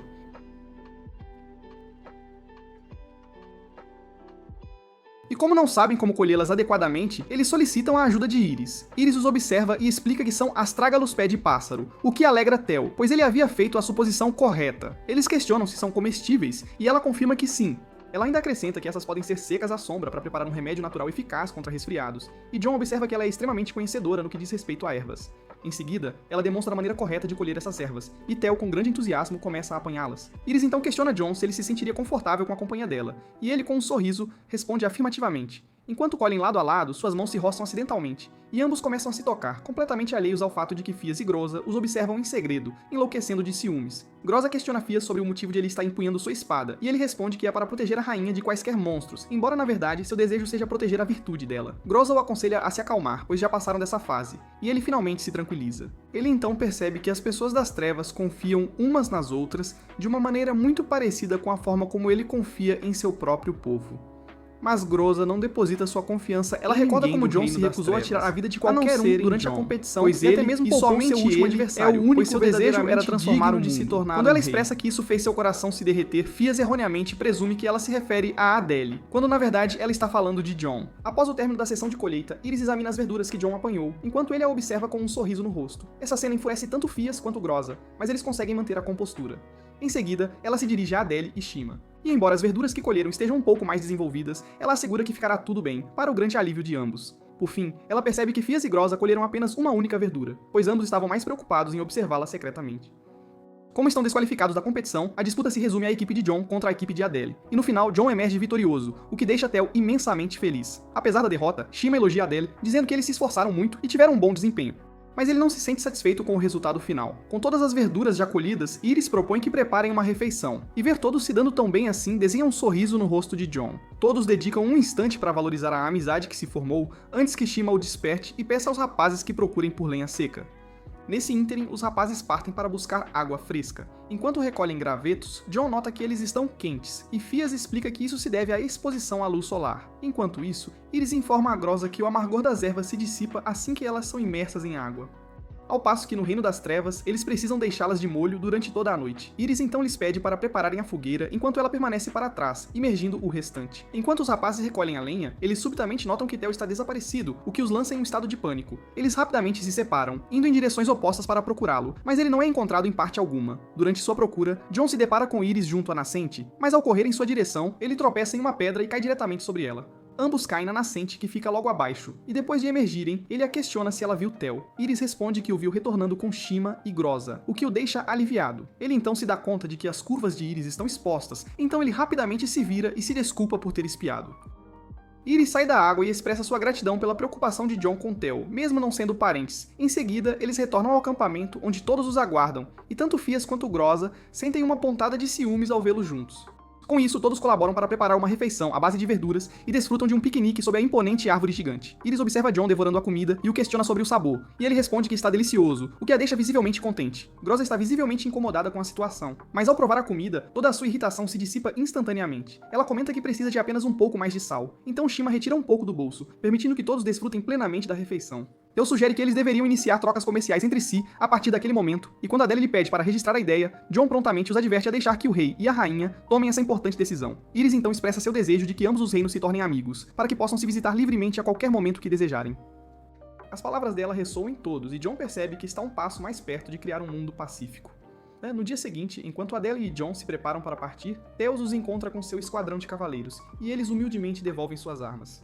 Speaker 1: E como não sabem como colhê-las adequadamente, eles solicitam a ajuda de Iris. Iris os observa e explica que são astrágalos pé de pássaro, o que alegra Theo, pois ele havia feito a suposição correta. Eles questionam se são comestíveis, e ela confirma que sim. Ela ainda acrescenta que essas podem ser secas à sombra para preparar um remédio natural eficaz contra resfriados, e John observa que ela é extremamente conhecedora no que diz respeito a ervas. Em seguida, ela demonstra a maneira correta de colher essas ervas, e Theo, com grande entusiasmo, começa a apanhá-las. Iris então questiona John se ele se sentiria confortável com a companhia dela, e ele, com um sorriso, responde afirmativamente. Enquanto colhem lado a lado, suas mãos se roçam acidentalmente, e ambos começam a se tocar, completamente alheios ao fato de que Fias e Groza os observam em segredo, enlouquecendo de ciúmes. Groza questiona Fias sobre o motivo de ele estar empunhando sua espada, e ele responde que é para proteger a rainha de quaisquer monstros, embora na verdade seu desejo seja proteger a virtude dela. Groza o aconselha a se acalmar, pois já passaram dessa fase, e ele finalmente se tranquiliza. Ele então percebe que as pessoas das trevas confiam umas nas outras de uma maneira muito parecida com a forma como ele confia em seu próprio povo. Mas Groza não deposita sua confiança. Ela recorda como John se recusou a tirar a vida de qualquer um durante a competição, pois ele, até mesmo e somente seu último adversário, é o único, pois seu desejo era transformar o de se tornar. Quando ela expressa que isso fez seu coração se derreter, Fias erroneamente presume que ela se refere a Adele, quando na verdade ela está falando de John. Após o término da sessão de colheita, Iris examina as verduras que John apanhou, enquanto ele a observa com um sorriso no rosto. Essa cena enfurece tanto Fias quanto Groza, mas eles conseguem manter a compostura. Em seguida, ela se dirige a Adele e Shima. E embora as verduras que colheram estejam um pouco mais desenvolvidas, ela assegura que ficará tudo bem, para o grande alívio de ambos. Por fim, ela percebe que Fias e Groza colheram apenas uma única verdura, pois ambos estavam mais preocupados em observá-la secretamente. Como estão desqualificados da competição, a disputa se resume à equipe de John contra a equipe de Adele. E no final, John emerge vitorioso, o que deixa Theo imensamente feliz. Apesar da derrota, Shima elogia Adele, dizendo que eles se esforçaram muito e tiveram um bom desempenho. Mas ele não se sente satisfeito com o resultado final. Com todas as verduras já colhidas, Iris propõe que preparem uma refeição. E ver todos se dando tão bem assim desenha um sorriso no rosto de John. Todos dedicam um instante para valorizar a amizade que se formou antes que Shima o desperte e peça aos rapazes que procurem por lenha seca. Nesse ínterim, os rapazes partem para buscar água fresca. Enquanto recolhem gravetos, John nota que eles estão quentes, e Fias explica que isso se deve à exposição à luz solar. Enquanto isso, Iris informa a Groza que o amargor das ervas se dissipa assim que elas são imersas em água. Ao passo que no Reino das Trevas, eles precisam deixá-las de molho durante toda a noite. Iris então lhes pede para prepararem a fogueira, enquanto ela permanece para trás, imergindo o restante. Enquanto os rapazes recolhem a lenha, eles subitamente notam que Theo está desaparecido, o que os lança em um estado de pânico. Eles rapidamente se separam, indo em direções opostas para procurá-lo, mas ele não é encontrado em parte alguma. Durante sua procura, John se depara com Iris junto à nascente, mas ao correr em sua direção, ele tropeça em uma pedra e cai diretamente sobre ela. Ambos caem na nascente que fica logo abaixo, e depois de emergirem, ele a questiona se ela viu Theo. Iris responde que o viu retornando com Shima e Groza, o que o deixa aliviado. Ele então se dá conta de que as curvas de Iris estão expostas, então ele rapidamente se vira e se desculpa por ter espiado. Iris sai da água e expressa sua gratidão pela preocupação de John com Theo, mesmo não sendo parentes. Em seguida, eles retornam ao acampamento onde todos os aguardam, e tanto Fias quanto Groza sentem uma pontada de ciúmes ao vê-los juntos. Com isso, todos colaboram para preparar uma refeição à base de verduras e desfrutam de um piquenique sob a imponente árvore gigante. Iris observa Jon devorando a comida e o questiona sobre o sabor, e ele responde que está delicioso, o que a deixa visivelmente contente. Groza está visivelmente incomodada com a situação, mas ao provar a comida, toda a sua irritação se dissipa instantaneamente. Ela comenta que precisa de apenas um pouco mais de sal, então Shima retira um pouco do bolso, permitindo que todos desfrutem plenamente da refeição. Deus sugere que eles deveriam iniciar trocas comerciais entre si a partir daquele momento, e quando Adele lhe pede para registrar a ideia, Jon prontamente os adverte a deixar que o rei e a rainha tomem essa importante decisão. Iris então expressa seu desejo de que ambos os reinos se tornem amigos, para que possam se visitar livremente a qualquer momento que desejarem. As palavras dela ressoam em todos, e Jon percebe que está um passo mais perto de criar um mundo pacífico. No dia seguinte, enquanto Adele e Jon se preparam para partir, Theos os encontra com seu esquadrão de cavaleiros, e eles humildemente devolvem suas armas.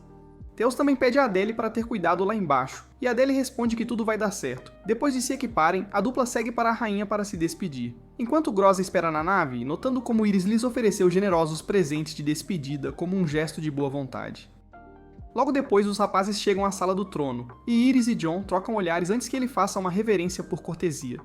Speaker 1: Theos também pede a Adele para ter cuidado lá embaixo, e Adele responde que tudo vai dar certo. Depois de se equiparem, a dupla segue para a rainha para se despedir. Enquanto Groza espera na nave, notando como Iris lhes ofereceu generosos presentes de despedida como um gesto de boa vontade. Logo depois, os rapazes chegam à sala do trono, e Iris e Jon trocam olhares antes que ele faça uma reverência por cortesia.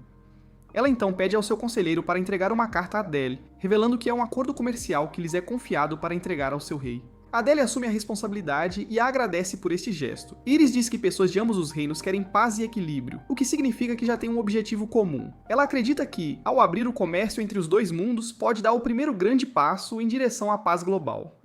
Speaker 1: Ela então pede ao seu conselheiro para entregar uma carta a Adele, revelando que é um acordo comercial que lhes é confiado para entregar ao seu rei. Adele assume a responsabilidade e a agradece por este gesto. Iris diz que pessoas de ambos os reinos querem paz e equilíbrio, o que significa que já tem um objetivo comum. Ela acredita que, ao abrir o comércio entre os dois mundos, pode dar o primeiro grande passo em direção à paz global.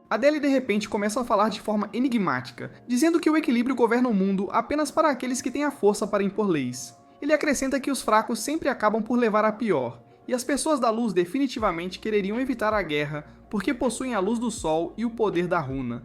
Speaker 1: Adele de repente começa a falar de forma enigmática, dizendo que o equilíbrio governa o mundo apenas para aqueles que têm a força para impor leis. Ele acrescenta que os fracos sempre acabam por levar a pior, e as pessoas da luz definitivamente quereriam evitar a guerra porque possuem a luz do sol e o poder da runa.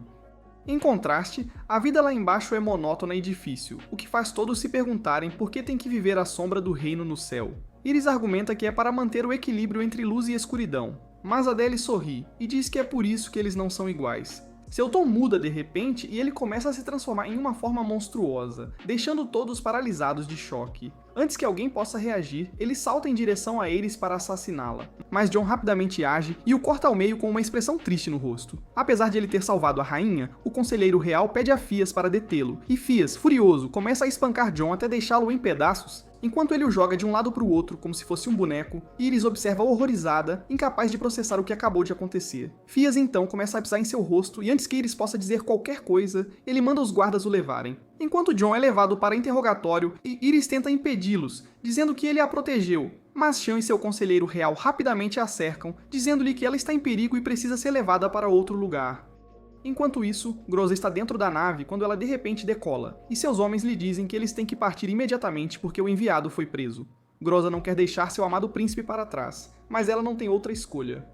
Speaker 1: Em contraste, a vida lá embaixo é monótona e difícil, o que faz todos se perguntarem por que tem que viver à sombra do reino no céu. Iris argumenta que é para manter o equilíbrio entre luz e escuridão, mas Adele sorri e diz que é por isso que eles não são iguais. Seu tom muda de repente e ele começa a se transformar em uma forma monstruosa, deixando todos paralisados de choque. Antes que alguém possa reagir, ele salta em direção a eles para assassiná-la, mas Jon rapidamente age e o corta ao meio com uma expressão triste no rosto. Apesar de ele ter salvado a rainha, o conselheiro real pede a Phias para detê-lo, e Phias, furioso, começa a espancar Jon até deixá-lo em pedaços. Enquanto ele o joga de um lado para o outro como se fosse um boneco, Iris observa horrorizada, incapaz de processar o que acabou de acontecer. Phias então começa a pisar em seu rosto e antes que Iris possa dizer qualquer coisa, ele manda os guardas o levarem. Enquanto Jon é levado para interrogatório, Iris tenta impedi-los, dizendo que ele a protegeu, mas Shan e seu conselheiro real rapidamente a cercam, dizendo-lhe que ela está em perigo e precisa ser levada para outro lugar. Enquanto isso, Groza está dentro da nave quando ela de repente decola, e seus homens lhe dizem que eles têm que partir imediatamente porque o enviado foi preso. Groza não quer deixar seu amado príncipe para trás, mas ela não tem outra escolha.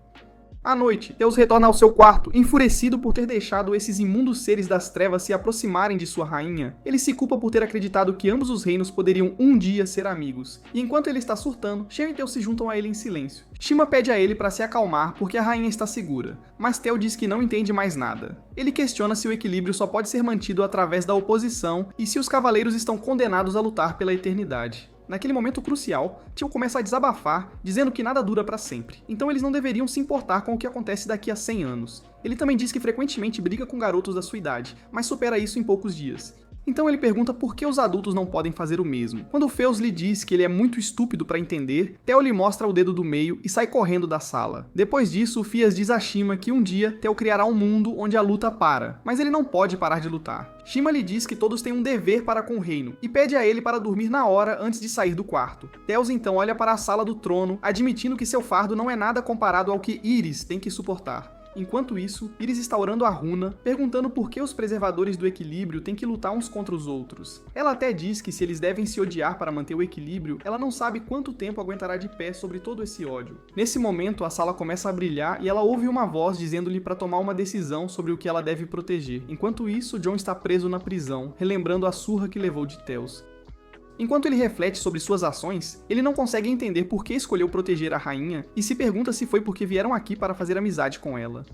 Speaker 1: À noite, Theos retorna ao seu quarto, enfurecido por ter deixado esses imundos seres das trevas se aproximarem de sua rainha. Ele se culpa por ter acreditado que ambos os reinos poderiam um dia ser amigos, e enquanto ele está surtando, Shan e Theos se juntam a ele em silêncio. Shima pede a ele para se acalmar porque a rainha está segura, mas Theo diz que não entende mais nada. Ele questiona se o equilíbrio só pode ser mantido através da oposição e se os cavaleiros estão condenados a lutar pela eternidade. Naquele momento crucial, Tion começa a desabafar, dizendo que nada dura para sempre, então eles não deveriam se importar com o que acontece daqui a 100 anos. Ele também diz que frequentemente briga com garotos da sua idade, mas supera isso em poucos dias. Então ele pergunta por que os adultos não podem fazer o mesmo. Quando Theos lhe diz que ele é muito estúpido para entender, Theo lhe mostra o dedo do meio e sai correndo da sala. Depois disso, Phias diz a Shima que um dia Theo criará um mundo onde a luta para, mas ele não pode parar de lutar. Shima lhe diz que todos têm um dever para com o reino e pede a ele para dormir na hora antes de sair do quarto. Theos então olha para a sala do trono, admitindo que seu fardo não é nada comparado ao que Iris tem que suportar. Enquanto isso, Iris está orando a runa, perguntando por que os preservadores do equilíbrio têm que lutar uns contra os outros. Ela até diz que se eles devem se odiar para manter o equilíbrio, ela não sabe quanto tempo aguentará de pé sobre todo esse ódio. Nesse momento, a sala começa a brilhar e ela ouve uma voz dizendo-lhe para tomar uma decisão sobre o que ela deve proteger. Enquanto isso, Jon está preso na prisão, relembrando a surra que levou de Theos. Enquanto ele reflete sobre suas ações, ele não consegue entender por que escolheu proteger a rainha e se pergunta se foi porque vieram aqui para fazer amizade com ela.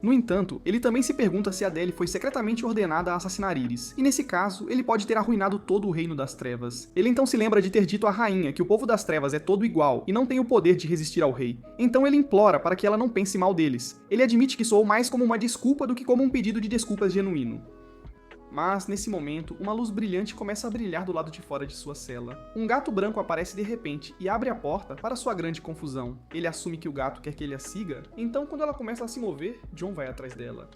Speaker 1: No entanto, ele também se pergunta se Adele foi secretamente ordenada a assassinar Iris, e nesse caso, ele pode ter arruinado todo o Reino das Trevas. Ele então se lembra de ter dito à rainha que o povo das trevas é todo igual e não tem o poder de resistir ao rei. Então ele implora para que ela não pense mal deles. Ele admite que soou mais como uma desculpa do que como um pedido de desculpas genuíno. Mas, nesse momento, uma luz brilhante começa a brilhar do lado de fora de sua cela. Um gato branco aparece de repente e abre a porta para sua grande confusão. Ele assume que o gato quer que ele a siga, então quando ela começa a se mover, John vai atrás dela.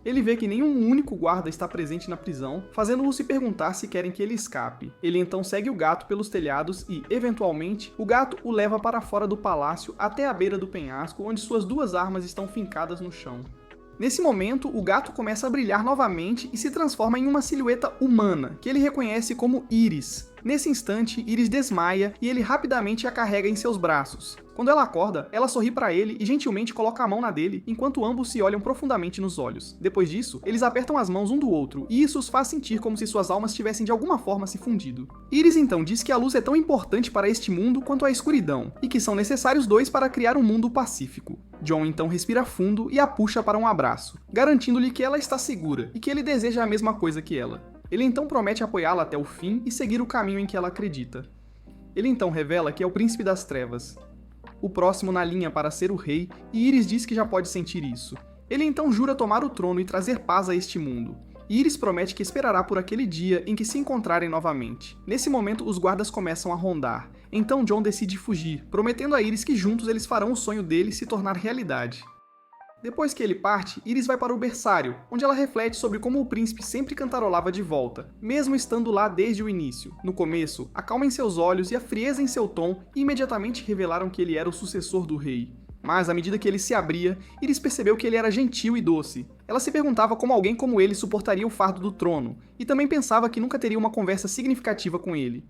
Speaker 1: Ele vê que nenhum único guarda está presente na prisão, fazendo-o se perguntar se querem que ele escape. Ele então segue o gato pelos telhados e, eventualmente, o gato o leva para fora do palácio até a beira do penhasco, onde suas duas armas estão fincadas no chão. Nesse momento, o gato começa a brilhar novamente e se transforma em uma silhueta humana, que ele reconhece como Iris. Nesse instante, Iris desmaia e ele rapidamente a carrega em seus braços. Quando ela acorda, ela sorri para ele e gentilmente coloca a mão na dele, enquanto ambos se olham profundamente nos olhos. Depois disso, eles apertam as mãos um do outro, e isso os faz sentir como se suas almas tivessem de alguma forma se fundido. Iris então diz que a luz é tão importante para este mundo quanto a escuridão, e que são necessários dois para criar um mundo pacífico. John então respira fundo e a puxa para um abraço, garantindo-lhe que ela está segura e que ele deseja a mesma coisa que ela. Ele então promete apoiá-la até o fim e seguir o caminho em que ela acredita. Ele então revela que é o Príncipe das Trevas, o próximo na linha para ser o rei, e Iris diz que já pode sentir isso. Ele então jura tomar o trono e trazer paz a este mundo. Iris promete que esperará por aquele dia em que se encontrarem novamente. Nesse momento, os guardas começam a rondar. Então John decide fugir, prometendo a Iris que juntos eles farão o sonho dele se tornar realidade. Depois que ele parte, Iris vai para o berçário, onde ela reflete sobre como o príncipe sempre cantarolava de volta, mesmo estando lá desde o início. No começo, a calma em seus olhos e a frieza em seu tom imediatamente revelaram que ele era o sucessor do rei. Mas, à medida que ele se abria, Iris percebeu que ele era gentil e doce. Ela se perguntava como alguém como ele suportaria o fardo do trono, e também pensava que nunca teria uma conversa significativa com ele.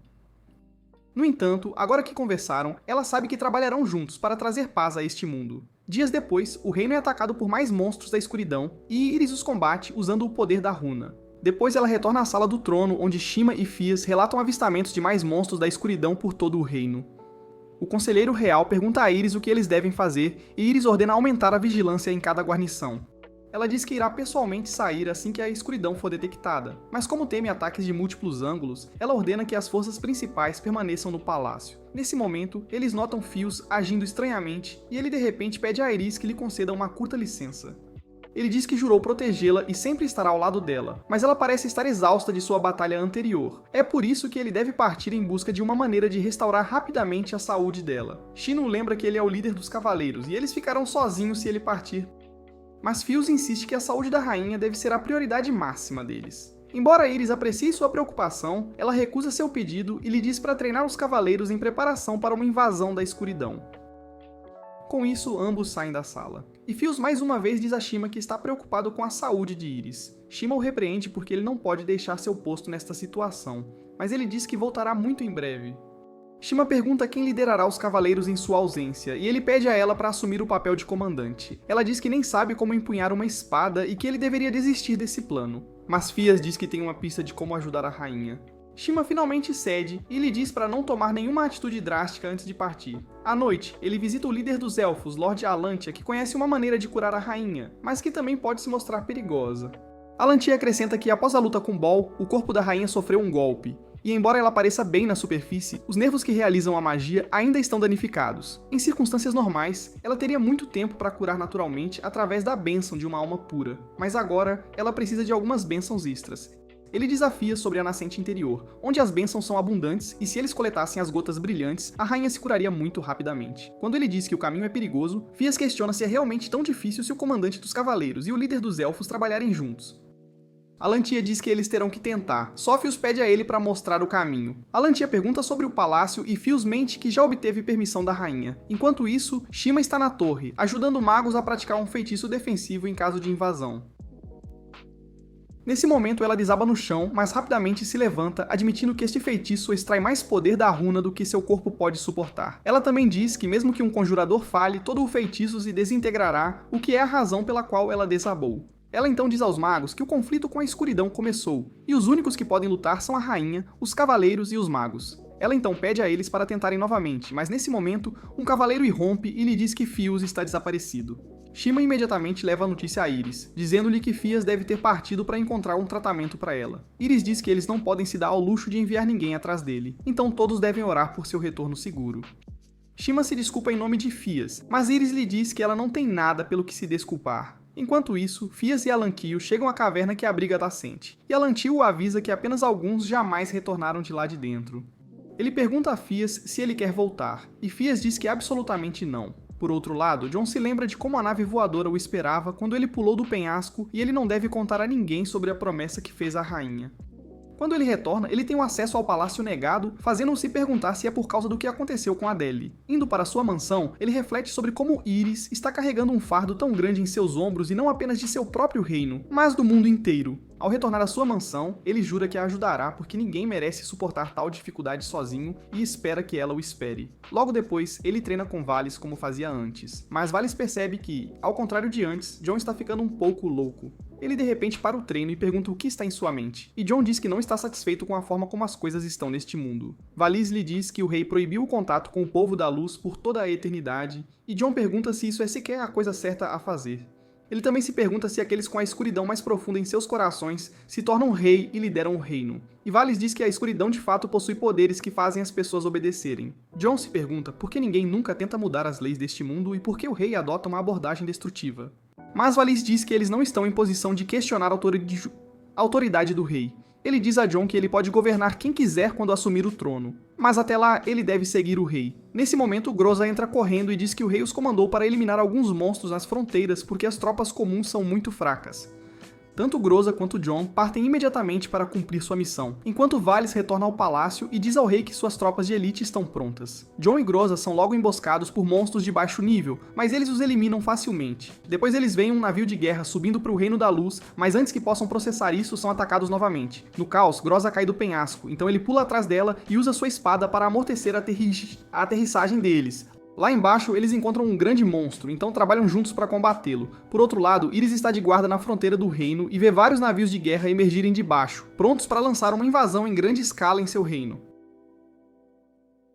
Speaker 1: No entanto, agora que conversaram, ela sabe que trabalharão juntos para trazer paz a este mundo. Dias depois, o reino é atacado por mais monstros da escuridão, e Iris os combate usando o poder da runa. Depois ela retorna à sala do trono, onde Shima e Phias relatam avistamentos de mais monstros da escuridão por todo o reino. O conselheiro real pergunta a Iris o que eles devem fazer, e Iris ordena aumentar a vigilância em cada guarnição. Ela diz que irá pessoalmente sair assim que a escuridão for detectada, mas como teme ataques de múltiplos ângulos, ela ordena que as forças principais permaneçam no palácio. Nesse momento, eles notam Phias agindo estranhamente, e ele de repente pede a Iris que lhe conceda uma curta licença. Ele diz que jurou protegê-la e sempre estará ao lado dela, mas ela parece estar exausta de sua batalha anterior. É por isso que ele deve partir em busca de uma maneira de restaurar rapidamente a saúde dela. Shino lembra que ele é o líder dos cavaleiros, e eles ficarão sozinhos se ele partir. Mas Phias insiste que a saúde da rainha deve ser a prioridade máxima deles. Embora Iris aprecie sua preocupação, ela recusa seu pedido e lhe diz para treinar os cavaleiros em preparação para uma invasão da escuridão. Com isso, ambos saem da sala. E Phias mais uma vez diz a Shima que está preocupado com a saúde de Iris. Shima o repreende porque ele não pode deixar seu posto nesta situação, mas ele diz que voltará muito em breve. Shima pergunta quem liderará os cavaleiros em sua ausência, e ele pede a ela para assumir o papel de comandante. Ela diz que nem sabe como empunhar uma espada e que ele deveria desistir desse plano. Mas Phias diz que tem uma pista de como ajudar a rainha. Shima finalmente cede e lhe diz para não tomar nenhuma atitude drástica antes de partir. À noite, ele visita o líder dos elfos, Lord Alantia, que conhece uma maneira de curar a rainha, mas que também pode se mostrar perigosa. Alantia acrescenta que após a luta com Ball, o corpo da rainha sofreu um golpe. E embora ela pareça bem na superfície, os nervos que realizam a magia ainda estão danificados. Em circunstâncias normais, ela teria muito tempo para curar naturalmente através da bênção de uma alma pura, mas agora ela precisa de algumas bênçãos extras. Ele desafia sobre a nascente interior, onde as bênçãos são abundantes e se eles coletassem as gotas brilhantes, a rainha se curaria muito rapidamente. Quando ele diz que o caminho é perigoso, Phias questiona se é realmente tão difícil se o comandante dos cavaleiros e o líder dos elfos trabalharem juntos. Alantia diz que eles terão que tentar, só Phias pede a ele para mostrar o caminho. Alantia pergunta sobre o palácio e Phias mente que já obteve permissão da rainha. Enquanto isso, Shima está na torre, ajudando magos a praticar um feitiço defensivo em caso de invasão. Nesse momento ela desaba no chão, mas rapidamente se levanta, admitindo que este feitiço extrai mais poder da runa do que seu corpo pode suportar. Ela também diz que mesmo que um conjurador falhe, todo o feitiço se desintegrará, o que é a razão pela qual ela desabou. Ela então diz aos magos que o conflito com a escuridão começou, e os únicos que podem lutar são a rainha, os cavaleiros e os magos. Ela então pede a eles para tentarem novamente, mas nesse momento, um cavaleiro irrompe e lhe diz que Phias está desaparecido. Shima imediatamente leva a notícia a Iris, dizendo-lhe que Phias deve ter partido para encontrar um tratamento para ela. Iris diz que eles não podem se dar ao luxo de enviar ninguém atrás dele, então todos devem orar por seu retorno seguro. Shima se desculpa em nome de Phias, mas Iris lhe diz que ela não tem nada pelo que se desculpar. Enquanto isso, Phias e Alanquio chegam à caverna que abriga a Nascente, e Alanquio o avisa que apenas alguns jamais retornaram de lá de dentro. Ele pergunta a Phias se ele quer voltar, e Phias diz que absolutamente não. Por outro lado, Jon se lembra de como a nave voadora o esperava quando ele pulou do penhasco e ele não deve contar a ninguém sobre a promessa que fez à rainha. Quando ele retorna, ele tem o acesso ao palácio negado, fazendo-o se perguntar se é por causa do que aconteceu com Adele. Indo para sua mansão, ele reflete sobre como Yrys está carregando um fardo tão grande em seus ombros e não apenas de seu próprio reino, mas do mundo inteiro. Ao retornar à sua mansão, ele jura que a ajudará porque ninguém merece suportar tal dificuldade sozinho e espera que ela o espere. Logo depois, ele treina com Varys como fazia antes, mas Varys percebe que, ao contrário de antes, Jon está ficando um pouco louco. Ele de repente para o treino e pergunta o que está em sua mente, e Jon diz que não está satisfeito com a forma como as coisas estão neste mundo. Varys lhe diz que o rei proibiu o contato com o povo da luz por toda a eternidade, e Jon pergunta se isso é sequer a coisa certa a fazer. Ele também se pergunta se aqueles com a escuridão mais profunda em seus corações se tornam rei e lideram o reino. E Varys diz que a escuridão de fato possui poderes que fazem as pessoas obedecerem. Jon se pergunta por que ninguém nunca tenta mudar as leis deste mundo e por que o rei adota uma abordagem destrutiva. Mas Varys diz que eles não estão em posição de questionar a autoridade do rei. Ele diz a Jon que ele pode governar quem quiser quando assumir o trono, mas até lá ele deve seguir o rei. Nesse momento, Groza entra correndo e diz que o rei os comandou para eliminar alguns monstros nas fronteiras porque as tropas comuns são muito fracas. Tanto Groza quanto Jon partem imediatamente para cumprir sua missão, enquanto Varys retorna ao palácio e diz ao rei que suas tropas de elite estão prontas. Jon e Groza são logo emboscados por monstros de baixo nível, mas eles os eliminam facilmente. Depois eles veem um navio de guerra subindo para o Reino da Luz, mas antes que possam processar isso, são atacados novamente. No caos, Groza cai do penhasco, então ele pula atrás dela e usa sua espada para amortecer a aterrissagem deles. Lá embaixo, eles encontram um grande monstro, então trabalham juntos para combatê-lo. Por outro lado, Yrys está de guarda na fronteira do reino e vê vários navios de guerra emergirem de baixo, prontos para lançar uma invasão em grande escala em seu reino.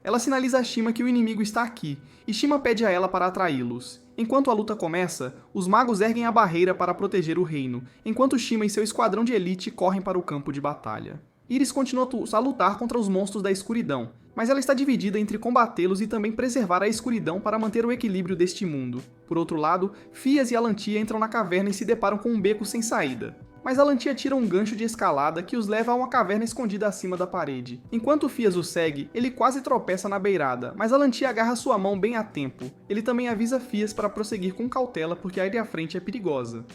Speaker 1: Ela sinaliza a Shima que o inimigo está aqui, e Shima pede a ela para atraí-los. Enquanto a luta começa, os magos erguem a barreira para proteger o reino, enquanto Shima e seu esquadrão de elite correm para o campo de batalha. Yrys continua a lutar contra os monstros da escuridão, mas ela está dividida entre combatê-los e também preservar a escuridão para manter o equilíbrio deste mundo. Por outro lado, Phias e Alantia entram na caverna e se deparam com um beco sem saída. Mas Alantia tira um gancho de escalada que os leva a uma caverna escondida acima da parede. Enquanto Phias o segue, ele quase tropeça na beirada, mas Alantia agarra sua mão bem a tempo. Ele também avisa Phias para prosseguir com cautela porque a área à frente é perigosa.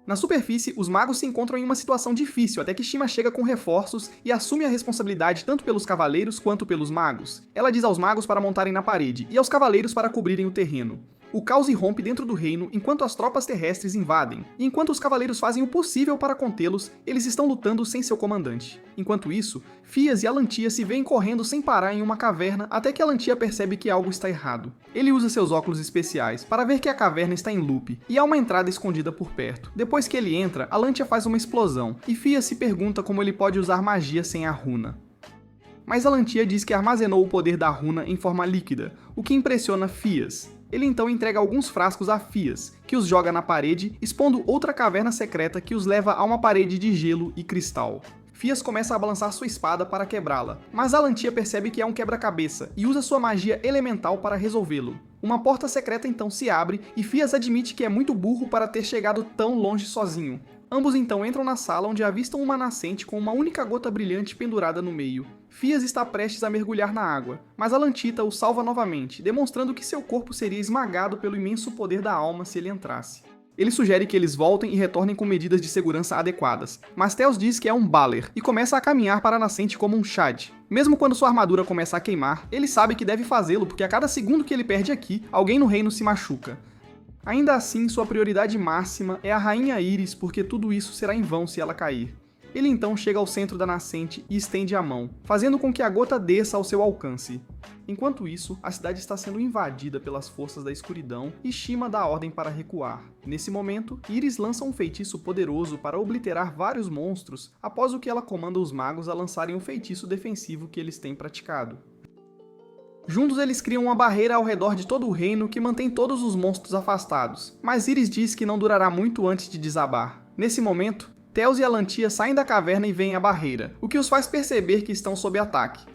Speaker 1: Na superfície, os magos se encontram em uma situação difícil até que Shima chega com reforços e assume a responsabilidade tanto pelos cavaleiros quanto pelos magos. Ela diz aos magos para montarem na parede e aos cavaleiros para cobrirem o terreno. O caos irrompe dentro do reino enquanto as tropas terrestres invadem, e enquanto os cavaleiros fazem o possível para contê-los, eles estão lutando sem seu comandante. Enquanto isso, Phias e Alantia se veem correndo sem parar em uma caverna até que Alantia percebe que algo está errado. Ele usa seus óculos especiais para ver que a caverna está em loop, e há uma entrada escondida por perto. Depois que ele entra, Alantia faz uma explosão, e Phias se pergunta como ele pode usar magia sem a runa. Mas Alantia diz que armazenou o poder da runa em forma líquida, o que impressiona Phias. Ele então entrega alguns frascos a Phias, que os joga na parede, expondo outra caverna secreta que os leva a uma parede de gelo e cristal. Phias começa a balançar sua espada para quebrá-la, mas Alantia percebe que é um quebra-cabeça e usa sua magia elemental para resolvê-lo. Uma porta secreta então se abre e Phias admite que é muito burro para ter chegado tão longe sozinho. Ambos então entram na sala onde avistam uma nascente com uma única gota brilhante pendurada no meio. Phias está prestes a mergulhar na água, mas Alantita o salva novamente, demonstrando que seu corpo seria esmagado pelo imenso poder da alma se ele entrasse. Ele sugere que eles voltem e retornem com medidas de segurança adequadas, mas Theos diz que é um Baler e começa a caminhar para a nascente como um Shad. Mesmo quando sua armadura começa a queimar, ele sabe que deve fazê-lo porque a cada segundo que ele perde aqui, alguém no reino se machuca. Ainda assim, sua prioridade máxima é a rainha Yrys porque tudo isso será em vão se ela cair. Ele então chega ao centro da nascente e estende a mão, fazendo com que a gota desça ao seu alcance. Enquanto isso, a cidade está sendo invadida pelas forças da escuridão e Shima dá ordem para recuar. Nesse momento, Yrys lança um feitiço poderoso para obliterar vários monstros após o que ela comanda os magos a lançarem o feitiço defensivo que eles têm praticado. Juntos eles criam uma barreira ao redor de todo o reino que mantém todos os monstros afastados, mas Yrys diz que não durará muito antes de desabar. Nesse momento, Theos e Alantia saem da caverna e veem a barreira, o que os faz perceber que estão sob ataque.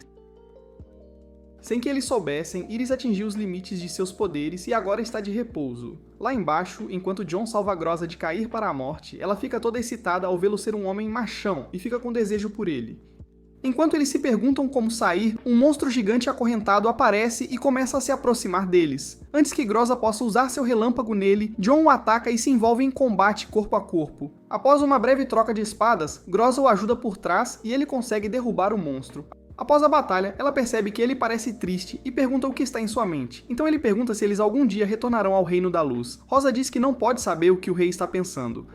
Speaker 1: Sem que eles soubessem, Iris atingiu os limites de seus poderes e agora está de repouso. Lá embaixo, enquanto Jon salva Groza de cair para a morte, ela fica toda excitada ao vê-lo ser um homem machão e fica com desejo por ele. Enquanto eles se perguntam como sair, um monstro gigante acorrentado aparece e começa a se aproximar deles. Antes que Groza possa usar seu relâmpago nele, Jon o ataca e se envolve em combate corpo a corpo. Após uma breve troca de espadas, Groza o ajuda por trás e ele consegue derrubar o monstro. Após a batalha, ela percebe que ele parece triste e pergunta o que está em sua mente. Então ele pergunta se eles algum dia retornarão ao Reino da Luz. Rosa diz que não pode saber o que o rei está pensando.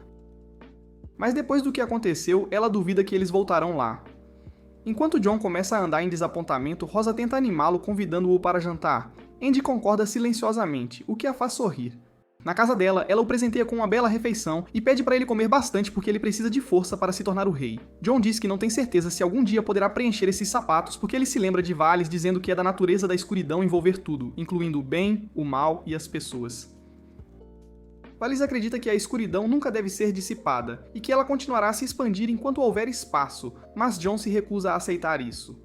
Speaker 1: Mas depois do que aconteceu, ela duvida que eles voltarão lá. Enquanto Jon começa a andar em desapontamento, Rosa tenta animá-lo convidando-o para jantar. Andy concorda silenciosamente, o que a faz sorrir. Na casa dela, ela o presenteia com uma bela refeição e pede para ele comer bastante porque ele precisa de força para se tornar o rei. Jon diz que não tem certeza se algum dia poderá preencher esses sapatos porque ele se lembra de Varys dizendo que é da natureza da escuridão envolver tudo, incluindo o bem, o mal e as pessoas. Varys acredita que a escuridão nunca deve ser dissipada, e que ela continuará a se expandir enquanto houver espaço, mas Jon se recusa a aceitar isso.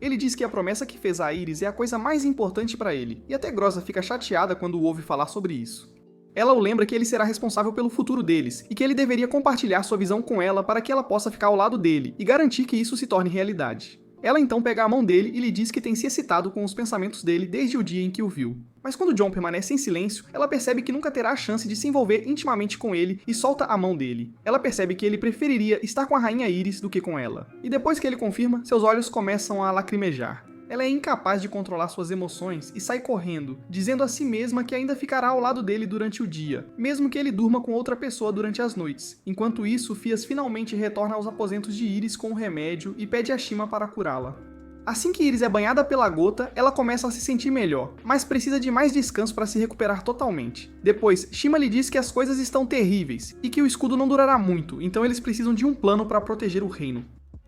Speaker 1: Ele diz que a promessa que fez a Iris é a coisa mais importante para ele, e até Groza fica chateada quando o ouve falar sobre isso. Ela o lembra que ele será responsável pelo futuro deles, e que ele deveria compartilhar sua visão com ela para que ela possa ficar ao lado dele, e garantir que isso se torne realidade. Ela então pega a mão dele e lhe diz que tem se excitado com os pensamentos dele desde o dia em que o viu. Mas quando Jon permanece em silêncio, ela percebe que nunca terá a chance de se envolver intimamente com ele e solta a mão dele. Ela percebe que ele preferiria estar com a rainha Iris do que com ela. E depois que ele confirma, seus olhos começam a lacrimejar. Ela é incapaz de controlar suas emoções e sai correndo, dizendo a si mesma que ainda ficará ao lado dele durante o dia, mesmo que ele durma com outra pessoa durante as noites. Enquanto isso, Phias finalmente retorna aos aposentos de Iris com o remédio e pede a Shima para curá-la. Assim que Iris é banhada pela gota, ela começa a se sentir melhor, mas precisa de mais descanso para se recuperar totalmente. Depois, Shima lhe diz que as coisas estão terríveis e que o escudo não durará muito, então eles precisam de um plano para proteger o reino.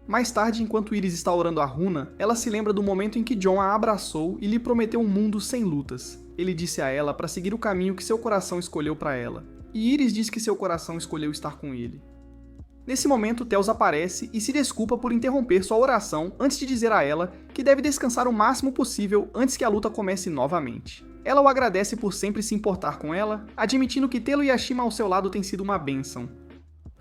Speaker 1: Mais tarde, enquanto Iris está orando a runa, ela se lembra do momento em que Jon a abraçou e lhe prometeu um mundo sem lutas. Ele disse a ela para seguir o caminho que seu coração escolheu para ela. E Iris diz que seu coração escolheu estar com ele. Nesse momento, Theos aparece e se desculpa por interromper sua oração antes de dizer a ela que deve descansar o máximo possível antes que a luta comece novamente. Ela o agradece por sempre se importar com ela, admitindo que tê-lo e a Shima ao seu lado tem sido uma bênção.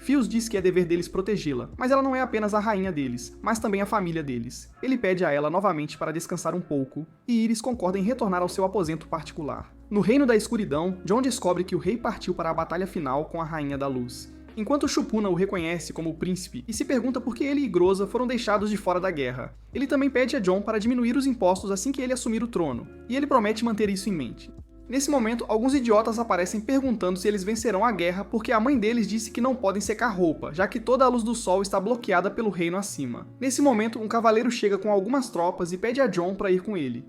Speaker 1: Phios diz que é dever deles protegê-la, mas ela não é apenas a rainha deles, mas também a família deles. Ele pede a ela novamente para descansar um pouco, e Iris concorda em retornar ao seu aposento particular. No Reino da Escuridão, Jon descobre que o rei partiu para a batalha final com a Rainha da Luz. Enquanto Shupuna o reconhece como o príncipe e se pergunta por que ele e Groza foram deixados de fora da guerra. Ele também pede a Jon para diminuir os impostos assim que ele assumir o trono, e ele promete manter isso em mente. Nesse momento, alguns idiotas aparecem perguntando se eles vencerão a guerra porque a mãe deles disse que não podem secar roupa, já que toda a luz do sol está bloqueada pelo reino acima. Nesse momento, um cavaleiro chega com algumas tropas e pede a Jon para ir com ele.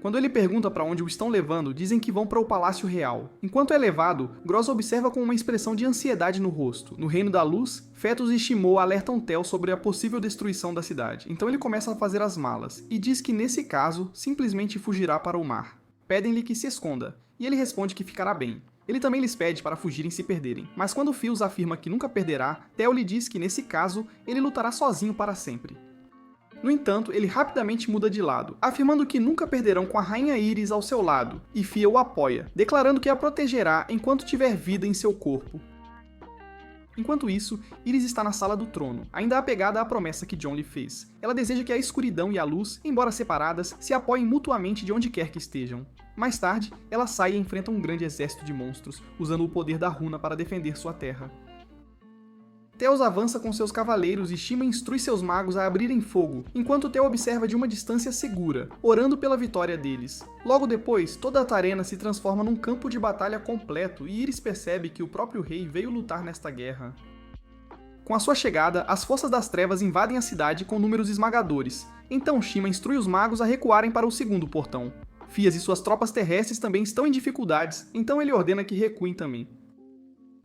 Speaker 1: Quando ele pergunta para onde o estão levando, dizem que vão para o Palácio Real. Enquanto é levado, Groza observa com uma expressão de ansiedade no rosto. No Reino da Luz, Fetus e Shimo alertam Tel sobre a possível destruição da cidade, então ele começa a fazer as malas, e diz que nesse caso, simplesmente fugirá para o mar. Pedem-lhe que se esconda, e ele responde que ficará bem. Ele também lhes pede para fugirem se perderem, mas quando Phios afirma que nunca perderá, Tel lhe diz que nesse caso, ele lutará sozinho para sempre. No entanto, ele rapidamente muda de lado, afirmando que nunca perderão com a Rainha Iris ao seu lado, e Fia o apoia, declarando que a protegerá enquanto tiver vida em seu corpo. Enquanto isso, Iris está na sala do trono, ainda apegada à promessa que Jon lhe fez. Ela deseja que a escuridão e a luz, embora separadas, se apoiem mutuamente de onde quer que estejam. Mais tarde, ela sai e enfrenta um grande exército de monstros, usando o poder da runa para defender sua terra. Theos avança com seus cavaleiros e Shima instrui seus magos a abrirem fogo, enquanto Tel observa de uma distância segura, orando pela vitória deles. Logo depois, toda a Tarena se transforma num campo de batalha completo e Iris percebe que o próprio rei veio lutar nesta guerra. Com a sua chegada, as forças das trevas invadem a cidade com números esmagadores, então Shima instrui os magos a recuarem para o segundo portão. Phias e suas tropas terrestres também estão em dificuldades, então ele ordena que recuem também.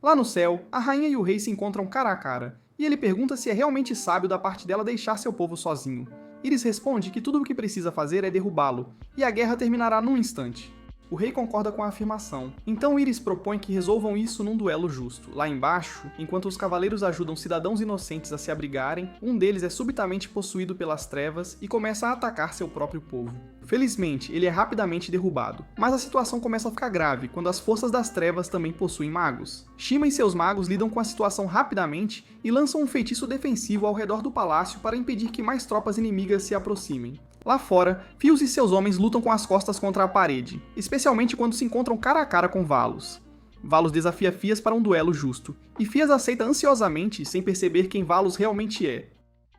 Speaker 1: Lá no céu, a rainha e o rei se encontram cara a cara, e ele pergunta se é realmente sábio da parte dela deixar seu povo sozinho. Iris responde que tudo o que precisa fazer é derrubá-lo, e a guerra terminará num instante. O rei concorda com a afirmação. Então Iris propõe que resolvam isso num duelo justo. Lá embaixo, enquanto os cavaleiros ajudam cidadãos inocentes a se abrigarem, um deles é subitamente possuído pelas trevas e começa a atacar seu próprio povo. Felizmente, ele é rapidamente derrubado, mas a situação começa a ficar grave quando as forças das trevas também possuem magos. Shima e seus magos lidam com a situação rapidamente e lançam um feitiço defensivo ao redor do palácio para impedir que mais tropas inimigas se aproximem. Lá fora, Fios e seus homens lutam com as costas contra a parede, especialmente quando se encontram cara a cara com Valos. Valos desafia Fias para um duelo justo, e Fias aceita ansiosamente sem perceber quem Valos realmente é.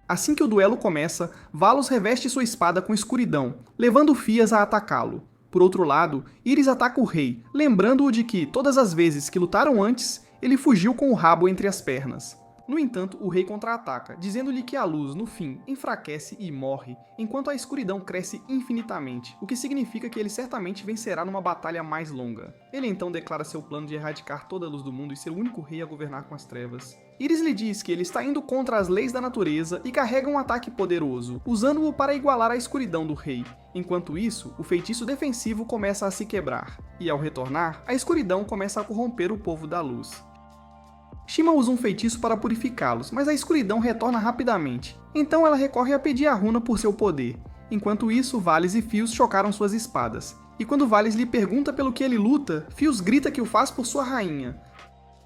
Speaker 1: Assim que o duelo começa, Valos reveste sua espada com escuridão, levando Fias a atacá-lo. Por outro lado, Iris ataca o rei, lembrando-o de que, todas as vezes que lutaram antes, ele fugiu com o rabo entre as pernas. No entanto, o rei contra-ataca, dizendo-lhe que a luz, no fim, enfraquece e morre, enquanto a escuridão cresce infinitamente, o que significa que ele certamente vencerá numa batalha mais longa. Ele então declara seu plano de erradicar toda a luz do mundo e ser o único rei a governar com as trevas. Iris lhe diz que ele está indo contra as leis da natureza e carrega um ataque poderoso, usando-o para igualar a escuridão do rei. Enquanto isso, o feitiço defensivo começa a se quebrar, e ao retornar, a escuridão começa a corromper o povo da luz. Shima usa um feitiço para purificá-los, mas a escuridão retorna rapidamente. Então ela recorre a pedir a runa por seu poder. Enquanto isso, Valis e Fios chocaram suas espadas. E quando Valis lhe pergunta pelo que ele luta, Fios grita que o faz por sua rainha.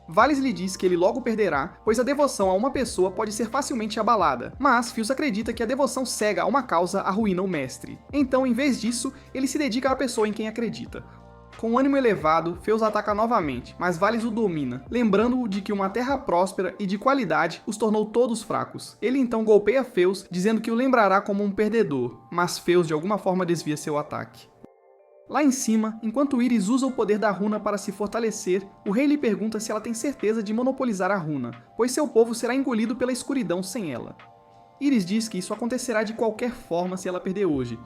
Speaker 1: Valis lhe diz que ele logo perderá, pois a devoção a uma pessoa pode ser facilmente abalada, mas Fios acredita que a devoção cega a uma causa arruína o mestre. Então, em vez disso, ele se dedica à pessoa em quem acredita. Com ânimo elevado, Feus ataca novamente, mas Valis o domina, lembrando-o de que uma terra próspera e de qualidade os tornou todos fracos. Ele então golpeia Feus, dizendo que o lembrará como um perdedor, mas Feus de alguma forma desvia seu ataque. Lá em cima, enquanto Iris usa o poder da runa para se fortalecer, o rei lhe pergunta se ela tem certeza de monopolizar a runa, pois seu povo será engolido pela escuridão sem ela. Iris diz que isso acontecerá de qualquer forma se ela perder hoje,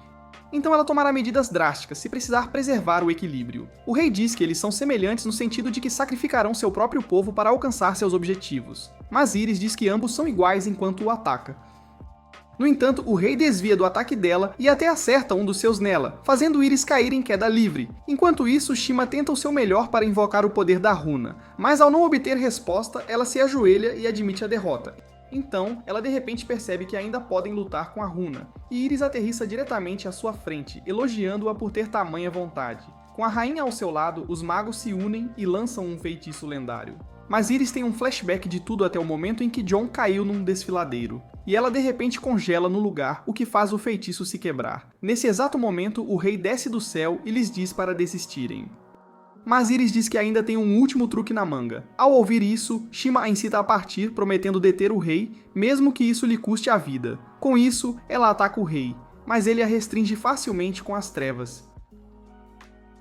Speaker 1: então ela tomará medidas drásticas se precisar preservar o equilíbrio. O rei diz que eles são semelhantes no sentido de que sacrificarão seu próprio povo para alcançar seus objetivos, mas Iris diz que ambos são iguais enquanto o ataca. No entanto, o rei desvia do ataque dela e até acerta um dos seus nela, fazendo Iris cair em queda livre. Enquanto isso, Shima tenta o seu melhor para invocar o poder da runa, mas ao não obter resposta, ela se ajoelha e admite a derrota. Então, ela de repente percebe que ainda podem lutar com a runa, e Iris aterrissa diretamente à sua frente, elogiando-a por ter tamanha vontade. Com a rainha ao seu lado, os magos se unem e lançam um feitiço lendário. Mas Iris tem um flashback de tudo até o momento em que John caiu num desfiladeiro, e ela de repente congela no lugar, o que faz o feitiço se quebrar. Nesse exato momento, o rei desce do céu e lhes diz para desistirem. Mas Iris diz que ainda tem um último truque na manga. Ao ouvir isso, Shima a incita a partir, prometendo deter o rei, mesmo que isso lhe custe a vida. Com isso, ela ataca o rei, mas ele a restringe facilmente com as trevas.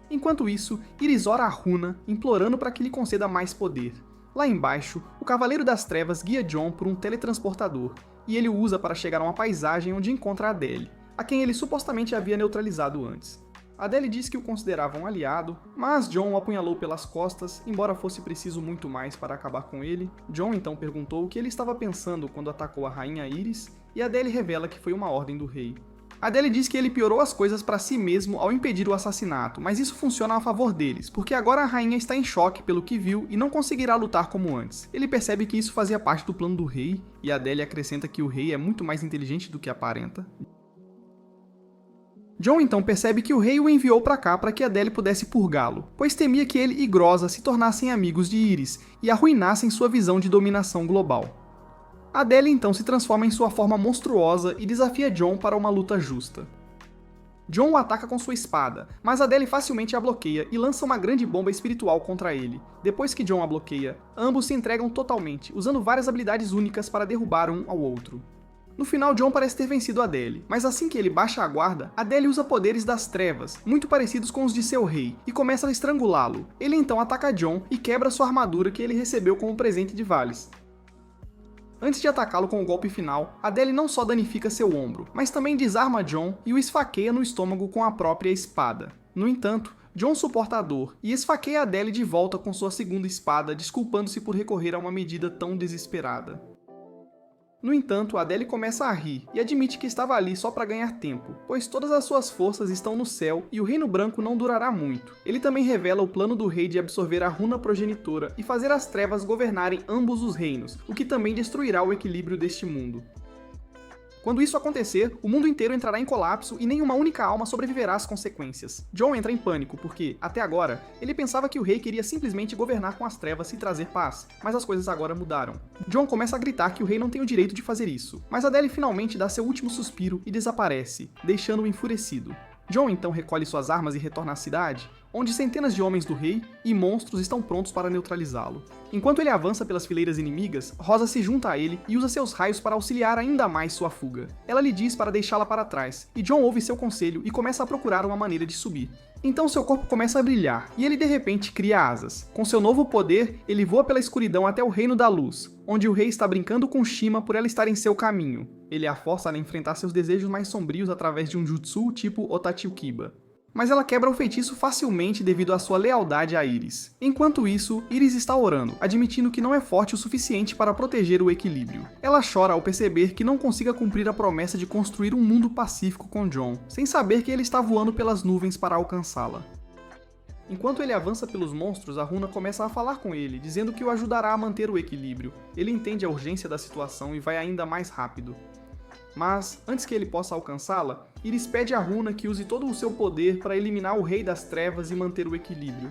Speaker 1: Enquanto isso, Iris ora a runa, implorando para que lhe conceda mais poder. Lá embaixo, o Cavaleiro das Trevas guia John por um teletransportador, e ele o usa para chegar a uma paisagem onde encontra Adele, a quem ele supostamente havia neutralizado antes. Adele diz que o considerava um aliado, mas John o apunhalou pelas costas, embora fosse preciso muito mais para acabar com ele. John então perguntou o que ele estava pensando quando atacou a rainha Iris, e Adele revela que foi uma ordem do rei. Adele diz que ele piorou as coisas para si mesmo ao impedir o assassinato, mas isso funciona a favor deles, porque agora a rainha está em choque pelo que viu e não conseguirá lutar como antes. Ele percebe que isso fazia parte do plano do rei, e Adele acrescenta que o rei é muito mais inteligente do que aparenta. John então percebe que o rei o enviou para cá para que Adele pudesse purgá-lo, pois temia que ele e Groza se tornassem amigos de Iris e arruinassem sua visão de dominação global. Adele então se transforma em sua forma monstruosa e desafia John para uma luta justa. John o ataca com sua espada, mas Adele facilmente a bloqueia e lança uma grande bomba espiritual contra ele. Depois que John a bloqueia, ambos se entregam totalmente, usando várias habilidades únicas para derrubar um ao outro. No final, John parece ter vencido Adele, mas assim que ele baixa a guarda, Adele usa poderes das trevas, muito parecidos com os de seu rei, e começa a estrangulá-lo. Ele então ataca John e quebra sua armadura que ele recebeu como presente de Valis. Antes de atacá-lo com o golpe final, Adele não só danifica seu ombro, mas também desarma John e o esfaqueia no estômago com a própria espada. No entanto, John suporta a dor e esfaqueia Adele de volta com sua segunda espada, desculpando-se por recorrer a uma medida tão desesperada. No entanto, Adele começa a rir e admite que estava ali só para ganhar tempo, pois todas as suas forças estão no céu e o Reino Branco não durará muito. Ele também revela o plano do rei de absorver a runa progenitora e fazer as trevas governarem ambos os reinos, o que também destruirá o equilíbrio deste mundo. Quando isso acontecer, o mundo inteiro entrará em colapso e nenhuma única alma sobreviverá às consequências. Jon entra em pânico porque, até agora, ele pensava que o rei queria simplesmente governar com as trevas e trazer paz, mas as coisas agora mudaram. Jon começa a gritar que o rei não tem o direito de fazer isso, mas Adele finalmente dá seu último suspiro e desaparece, deixando-o enfurecido. Jon então recolhe suas armas e retorna à cidade, onde centenas de homens do rei e monstros estão prontos para neutralizá-lo. Enquanto ele avança pelas fileiras inimigas, Rosa se junta a ele e usa seus raios para auxiliar ainda mais sua fuga. Ela lhe diz para deixá-la para trás, e Jon ouve seu conselho e começa a procurar uma maneira de subir. Então seu corpo começa a brilhar, e ele de repente cria asas. Com seu novo poder, ele voa pela escuridão até o Reino da Luz, onde o rei está brincando com Shima por ela estar em seu caminho. Ele a força a enfrentar seus desejos mais sombrios através de um jutsu tipo Otachiukiba. Mas ela quebra o feitiço facilmente devido à sua lealdade a Iris. Enquanto isso, Iris está orando, admitindo que não é forte o suficiente para proteger o equilíbrio. Ela chora ao perceber que não consiga cumprir a promessa de construir um mundo pacífico com Jon, sem saber que ele está voando pelas nuvens para alcançá-la. Enquanto ele avança pelos monstros, a runa começa a falar com ele, dizendo que o ajudará a manter o equilíbrio. Ele entende a urgência da situação e vai ainda mais rápido. Mas, antes que ele possa alcançá-la, Iris pede à runa que use todo o seu poder para eliminar o Rei das Trevas e manter o equilíbrio.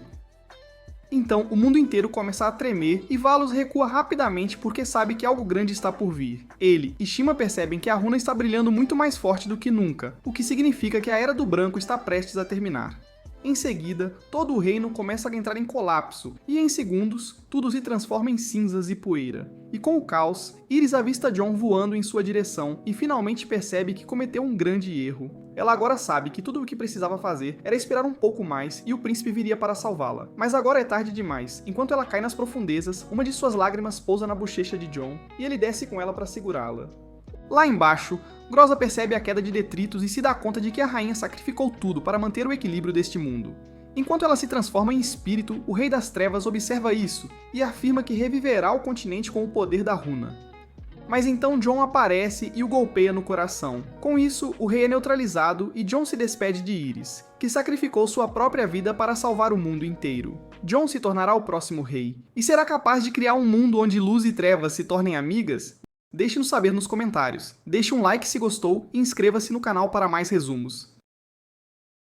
Speaker 1: Então, o mundo inteiro começa a tremer e Valos recua rapidamente porque sabe que algo grande está por vir. Ele e Shima percebem que a runa está brilhando muito mais forte do que nunca, o que significa que a Era do Branco está prestes a terminar. Em seguida, todo o reino começa a entrar em colapso, e em segundos, tudo se transforma em cinzas e poeira. E com o caos, Iris avista Jon voando em sua direção e finalmente percebe que cometeu um grande erro. Ela agora sabe que tudo o que precisava fazer era esperar um pouco mais e o príncipe viria para salvá-la. Mas agora é tarde demais. Enquanto ela cai nas profundezas, uma de suas lágrimas pousa na bochecha de Jon e ele desce com ela para segurá-la. Lá embaixo, Groza percebe a queda de detritos e se dá conta de que a rainha sacrificou tudo para manter o equilíbrio deste mundo. Enquanto ela se transforma em espírito, o Rei das Trevas observa isso e afirma que reviverá o continente com o poder da runa. Mas então Jon aparece e o golpeia no coração. Com isso, o rei é neutralizado e Jon se despede de Iris, que sacrificou sua própria vida para salvar o mundo inteiro. Jon se tornará o próximo rei, e será capaz de criar um mundo onde luz e trevas se tornem amigas? Deixe-nos saber nos comentários. Deixe um like se gostou e inscreva-se no canal para mais resumos.